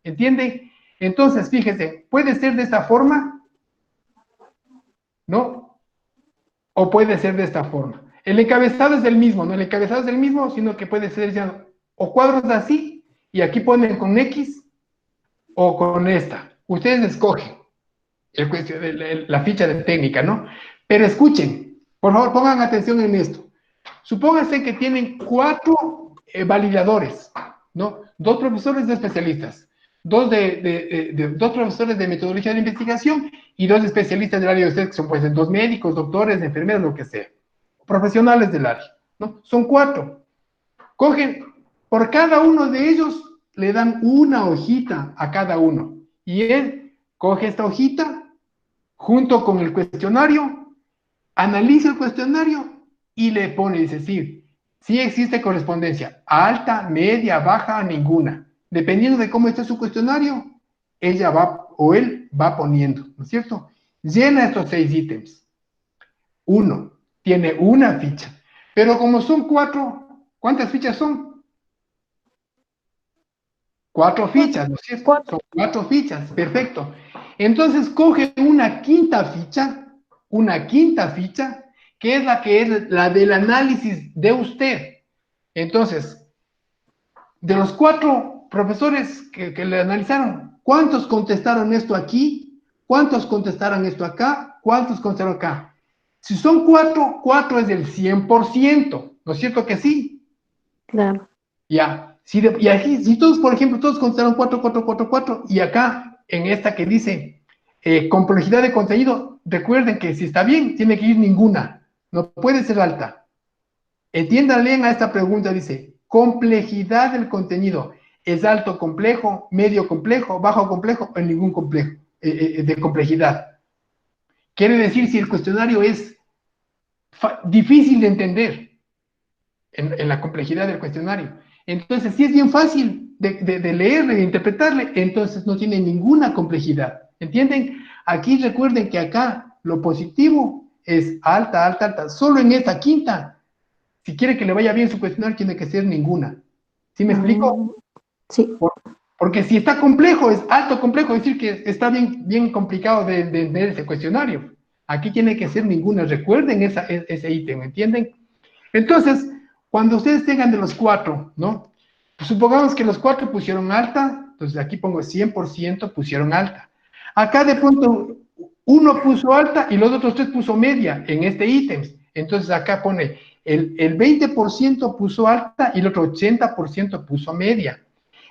¿Entiende? Entonces, fíjese, puede ser de esta forma, ¿no? O puede ser de esta forma. El encabezado es el mismo, ¿no? El encabezado es el mismo, sino que puede ser ya, o cuadros así, y aquí ponen con X, o con esta. Ustedes escogen. La ficha de técnica, ¿no? Pero escuchen, por favor, pongan atención en esto. Supónganse que tienen 4 validadores, ¿no? 2 profesores de especialistas, 2 profesores de metodología de investigación y 2 especialistas del área de ustedes, que son pues 2 médicos, doctores, enfermeros, lo que sea, profesionales del área, ¿no? Son 4. Cogen, por cada uno de ellos le dan una hojita a cada uno y él coge esta hojita junto con el cuestionario, analiza el cuestionario y le pone, dice, sí existe correspondencia, alta, media, baja, ninguna. Dependiendo de cómo esté su cuestionario, ella va o él va poniendo, ¿no es cierto? Llena estos 6 ítems. Uno, tiene una ficha. Pero como son 4, ¿cuántas fichas son? 4 fichas, ¿no es cierto? 4. Son 4 fichas, perfecto. Entonces coge una quinta ficha, que es la del análisis de usted. Entonces, de los 4 profesores que le analizaron, ¿cuántos contestaron esto aquí? ¿Cuántos contestaron esto acá? ¿Cuántos contestaron acá? Si son 4, 4 es del 100%, ¿no es cierto que sí? Claro. Ya. Y aquí, si todos, por ejemplo, todos contestaron 4, 4, 4, 4, y acá, en esta que dice complejidad de contenido, recuerden que si está bien, tiene que ir ninguna, no puede ser alta. Entiéndanle a esta pregunta, dice, complejidad del contenido, ¿es alto complejo, medio complejo, bajo complejo o ningún complejo de complejidad? Quiere decir si el cuestionario es difícil de entender en la complejidad del cuestionario. Entonces, si es bien fácil de leerle, de interpretarle, entonces no tiene ninguna complejidad. ¿Entienden? Aquí recuerden que acá lo positivo es alta, alta, alta. Solo en esta quinta, si quiere que le vaya bien su cuestionario, tiene que ser ninguna. ¿Sí me explico? Sí. Porque si está complejo, es alto complejo, es decir, que está bien complicado de entender ese cuestionario. Aquí tiene que ser ninguna. Recuerden ese ítem, ¿entienden? Entonces, cuando ustedes tengan de los 4, ¿no? Pues supongamos que los 4 pusieron alta, entonces aquí pongo 100% pusieron alta. Acá de pronto uno puso alta y los otros 3 puso media en este ítem. Entonces acá pone el 20% puso alta y el otro 80% puso media.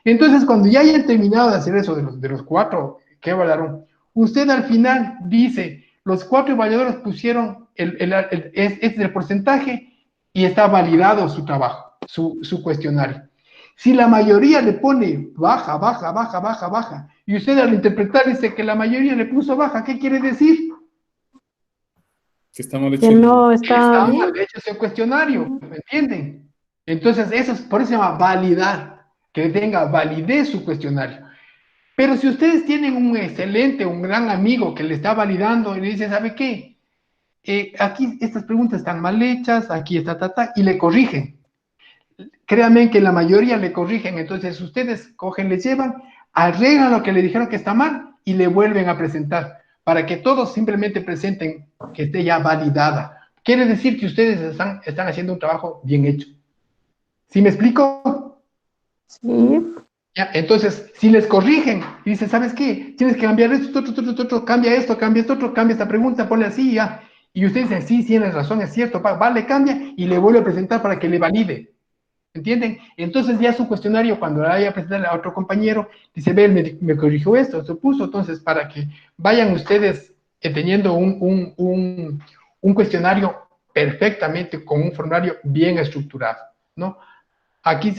Entonces, cuando ya hayan terminado de hacer eso de los 4 que evaluaron, usted al final dice, los 4 evaluadores pusieron el porcentaje y está validado su trabajo, su cuestionario. Si la mayoría le pone baja, baja, baja, baja, baja, y usted al interpretar dice que la mayoría le puso baja, ¿qué quiere decir? Que está mal Que hecho no está Está bien. mal hecho ese cuestionario, ¿me entienden? Entonces, por eso se llama validar, que tenga validez su cuestionario. Pero si ustedes tienen un excelente, un gran amigo que le está validando y le dice, ¿sabe qué? Aquí estas preguntas están mal hechas, aquí está, y le corrigen. Créanme que la mayoría le corrigen, entonces ustedes cogen, les llevan, arreglan lo que le dijeron que está mal y le vuelven a presentar, para que todos simplemente presenten que esté ya validada. Quiere decir que ustedes están haciendo un trabajo bien hecho. ¿Sí me explico? Sí. Ya, entonces, si les corrigen y dicen, ¿sabes qué? Tienes que cambiar esto, cambia esto, cambia esto, otro, cambia esta pregunta, ponle así, ya. Y usted dice, sí, tienes razón, es cierto, vale, cambia, y le vuelve a presentar para que le valide. ¿Entienden? Entonces ya su cuestionario, cuando vaya a presentarle a otro compañero, dice, ve, me corrigió esto, se puso, entonces para que vayan ustedes teniendo un cuestionario perfectamente, con un formulario bien estructurado, ¿no? Aquí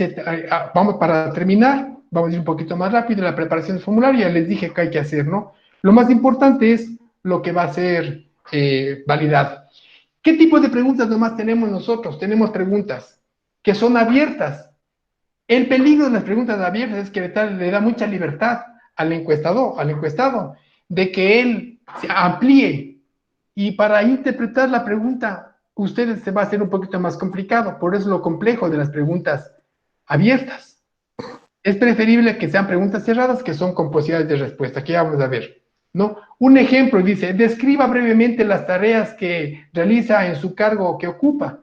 vamos para terminar, vamos a ir un poquito más rápido, la preparación del formulario, ya les dije qué hay que hacer, ¿no? Lo más importante es lo que va a ser validado. ¿Qué tipo de preguntas nomás tenemos nosotros? Tenemos preguntas que son abiertas. El peligro de las preguntas abiertas es que le da mucha libertad al encuestado, de que él se amplíe. Y para interpretar la pregunta, ustedes se va a hacer un poquito más complicado. Por eso lo complejo de las preguntas abiertas. Es preferible que sean preguntas cerradas que son con posibilidades de respuesta. Aquí vamos a ver, ¿no? Un ejemplo dice, describa brevemente las tareas que realiza en su cargo que ocupa.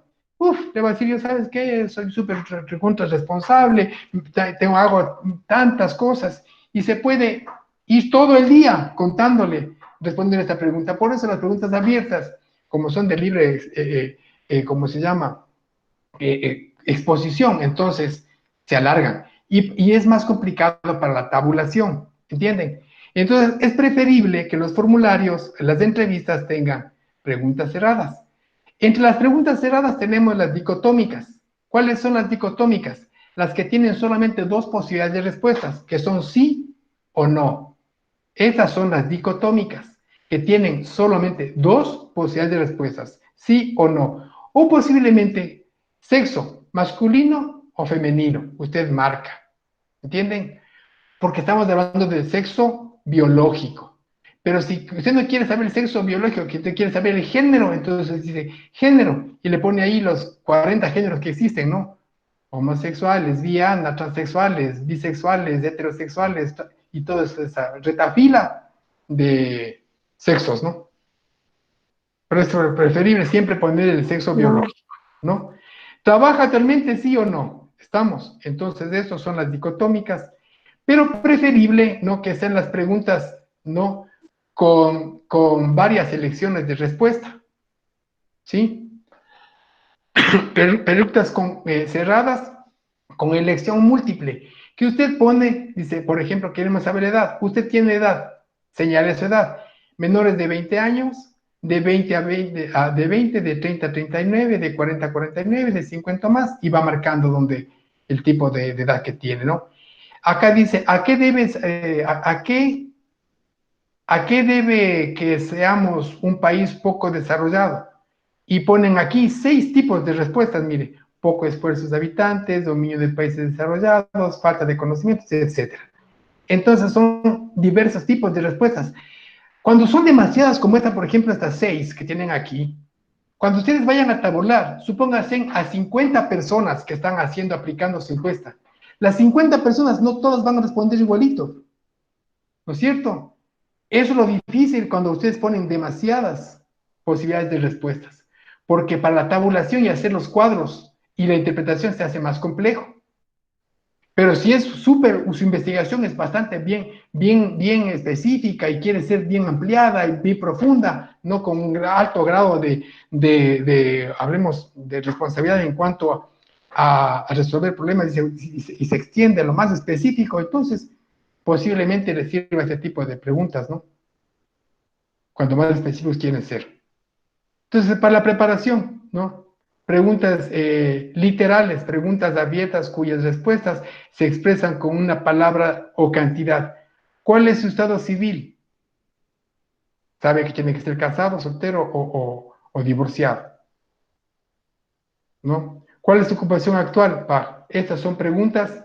Le va a decir, yo, ¿sabes qué? Soy súper responsable, hago tantas cosas, y se puede ir todo el día contándole, respondiendo esta pregunta. Por eso las preguntas abiertas, como son de libre, ¿cómo se llama? Exposición, entonces se alargan. Y es más complicado para la tabulación, ¿entienden? Entonces, es preferible que los formularios, las entrevistas tengan preguntas cerradas. Entre las preguntas cerradas tenemos las dicotómicas. ¿Cuáles son las dicotómicas? Las que tienen solamente 2 posibilidades de respuestas, que son sí o no. Esas son las dicotómicas, que tienen solamente 2 posibilidades de respuestas, sí o no. O posiblemente sexo, masculino o femenino. Usted marca. ¿Entienden? Porque estamos hablando del sexo biológico. Pero si usted no quiere saber el sexo biológico, que usted quiere saber el género, entonces dice género y le pone ahí los 40 géneros que existen, ¿no? Homosexuales, lesbianas, transexuales, bisexuales, heterosexuales y toda esa retafila de sexos, ¿no? Pero es preferible siempre poner el sexo No. biológico, ¿no? ¿Trabaja actualmente, sí o no? ¿Estamos? Entonces, estos son las dicotómicas, pero preferible, ¿no? Que sean las preguntas, ¿no? Con varias selecciones de respuesta, ¿sí? Preguntas cerradas con elección múltiple, que usted pone, dice, por ejemplo, queremos saber la edad. Usted tiene edad, señale su edad. Menores de 20 años, de 20 a 20, de 20, de 30 a 39, de 40 a 49, de 50 más, y va marcando donde el tipo de edad que tiene, ¿no? Acá dice, ¿a qué debes, a qué debe que seamos un país poco desarrollado? Y ponen aquí 6 tipos de respuestas, mire, poco esfuerzos de habitantes, dominio de países desarrollados, falta de conocimientos, etc. Entonces son diversos tipos de respuestas. Cuando son demasiadas, como esta, por ejemplo, estas 6 que tienen aquí, cuando ustedes vayan a tabular, supónganse a 50 personas que están aplicando su encuesta. Las 50 personas no todas van a responder igualito, ¿no es cierto? Eso es lo difícil cuando ustedes ponen demasiadas posibilidades de respuestas, porque para la tabulación y hacer los cuadros y la interpretación se hace más complejo. Pero si es su investigación es bastante bien específica y quiere ser bien ampliada y bien profunda, no con un alto grado hablemos, de responsabilidad en cuanto a resolver problemas y se extiende a lo más específico, entonces posiblemente le sirva este tipo de preguntas, ¿no? Cuanto más específicos quieren ser. Entonces, para la preparación, ¿no? Preguntas literales, preguntas abiertas cuyas respuestas se expresan con una palabra o cantidad. ¿Cuál es su estado civil? ¿Sabe que tiene que ser casado, soltero o divorciado? ¿No? ¿Cuál es su ocupación actual? Estas son preguntas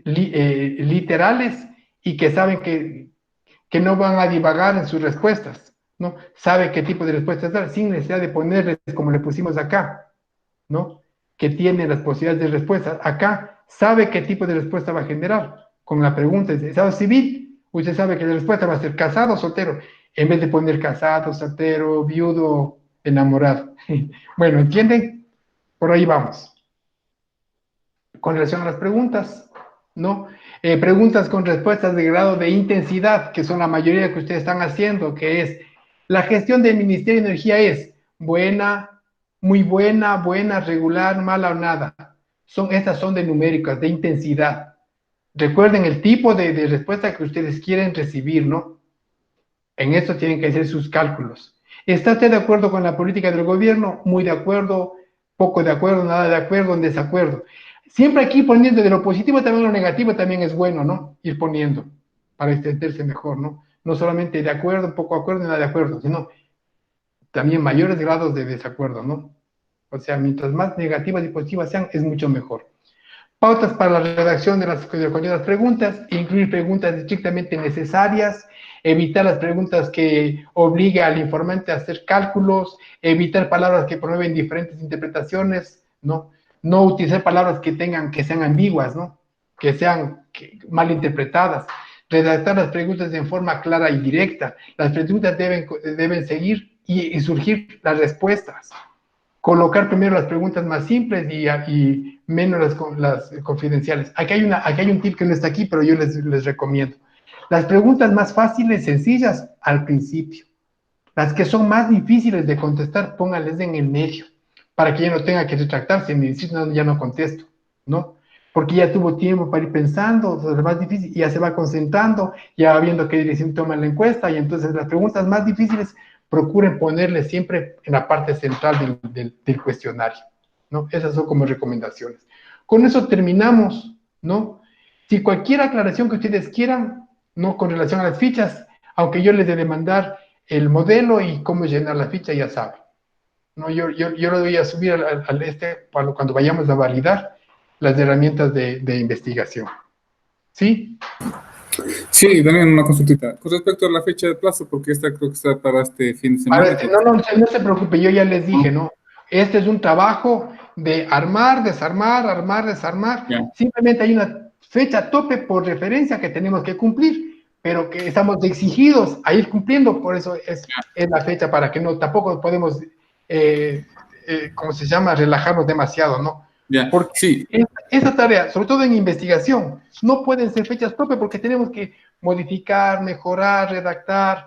literales y que saben que no van a divagar en sus respuestas, ¿no? Sabe qué tipo de respuestas dar, sin necesidad de ponerles como le pusimos acá, ¿no? Que tiene las posibilidades de respuesta. Acá sabe qué tipo de respuesta va a generar. Con la pregunta de estado civil, usted sabe que la respuesta va a ser casado o soltero, en vez de poner casado, soltero, viudo, enamorado. Bueno, ¿entienden? Por ahí vamos. Con relación a las preguntas, ¿no? Preguntas con respuestas de grado de intensidad, que son la mayoría que ustedes están haciendo, que es, la gestión del Ministerio de Energía es buena, muy buena, buena, regular, mala o nada. Estas son de numéricas, de intensidad. Recuerden el tipo de respuesta que ustedes quieren recibir, ¿no? En esto tienen que hacer sus cálculos. ¿Está usted de acuerdo con la política del gobierno? Muy de acuerdo, poco de acuerdo, nada de acuerdo, en desacuerdo. Siempre aquí poniendo de lo positivo también lo negativo también es bueno, ¿no? Ir poniendo para entenderse mejor, ¿no? No solamente de acuerdo, poco de acuerdo, nada de acuerdo, sino también mayores grados de desacuerdo, ¿no? O sea, mientras más negativas y positivas sean, es mucho mejor. Pautas para la redacción de las preguntas, incluir preguntas estrictamente necesarias, evitar las preguntas que obliguen al informante a hacer cálculos, evitar palabras que promueven diferentes interpretaciones, ¿no? No utilizar palabras que sean ambiguas, ¿no? Que sean mal interpretadas. Redactar las preguntas en forma clara y directa. Las preguntas deben seguir y surgir las respuestas. Colocar primero las preguntas más simples y menos las confidenciales. Aquí hay un tip que no está aquí, pero yo les recomiendo. Las preguntas más fáciles, sencillas, al principio. Las que son más difíciles de contestar, pónganles en el medio, para que ya no tenga que retractarse ni decir, no, ya no contesto, ¿no? Porque ya tuvo tiempo para ir pensando sobre lo más difícil y ya se va concentrando, ya va viendo qué dirección toma la encuesta, y entonces las preguntas más difíciles procuren ponerle siempre en la parte central del cuestionario, ¿no? Esas son como recomendaciones. Con eso terminamos, ¿no? Si cualquier aclaración que ustedes quieran, ¿no? Con relación a las fichas, aunque yo les debe mandar el modelo y cómo llenar la ficha, ya saben, ¿no? Yo lo voy a subir cuando vayamos a validar las herramientas de investigación. ¿Sí? Sí, también una consultita. Con respecto a la fecha de plazo, porque esta creo que está para este fin de semana. No se preocupe, yo ya les dije, ¿no? Este es un trabajo de armar, desarmar, armar, desarmar. Ya. Simplemente hay una fecha tope por referencia que tenemos que cumplir, pero que estamos exigidos a ir cumpliendo, por eso es la fecha, para que tampoco podemos, ¿cómo se llama?, relajarnos demasiado, ¿no? Ya, Porque sí, esa tarea, sobre todo en investigación, no pueden ser fechas propias porque tenemos que modificar, mejorar, redactar,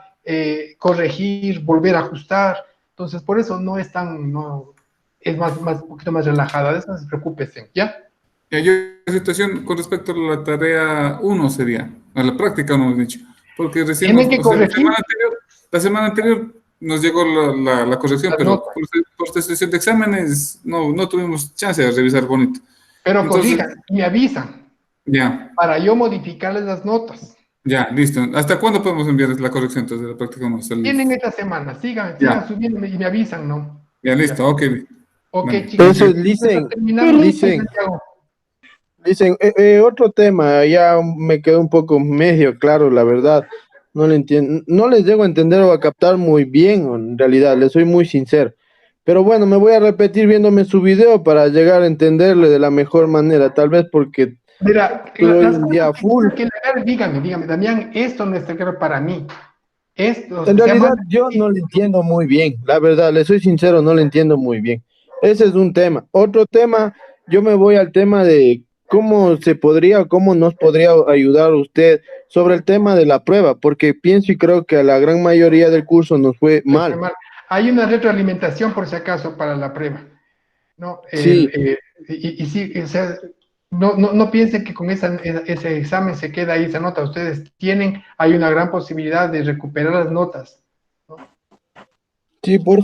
corregir, volver a ajustar. Entonces, por eso no es tan, no, es un poquito más relajada. De eso no se preocúpese, ¿ya? yo la situación con respecto a la tarea uno sería, a la práctica uno hemos dicho, porque recién Tienen que o sea, corregir la semana anterior nos llegó la corrección, las pero notas, por sesión de exámenes no tuvimos chance de revisar bonito. pero Entonces, corrijan y me avisan ya, para yo modificarles las notas. ya, listo. ¿Hasta cuándo podemos enviar la corrección entonces de la práctica uno? Hasta Tienen esta semana, sigan ya, subiendo y me avisan, ¿no? ya, Ya. listo, ok. Ok, Vale, chicos, thank you. Entonces, dicen, terminamos, dicen, Santiago. otro tema, ya me quedó un poco medio claro, la verdad. No le entiendo, no les llego a entender o a captar muy bien, en realidad, les soy muy sincero. Pero bueno, me voy a repetir viéndome su video para llegar a entenderle de la mejor manera, tal vez porque Mira, estoy las un cosas día full. que leer, dígame, Damián, esto no es claro para mí. Esto En se llama, realidad, yo no le entiendo muy bien, la verdad, le soy sincero, no le entiendo muy bien. Ese es un tema. Otro tema, yo me voy al tema de cómo se podría o cómo nos podría ayudar usted sobre el tema de la prueba, porque pienso y creo que a la gran mayoría del curso nos fue mal. hay una retroalimentación por si acaso para la prueba, ¿no? Sí, Y sí, o sea, no piensen que con ese examen se queda ahí esa nota. Ustedes hay una gran posibilidad de recuperar las notas, ¿no? sí, por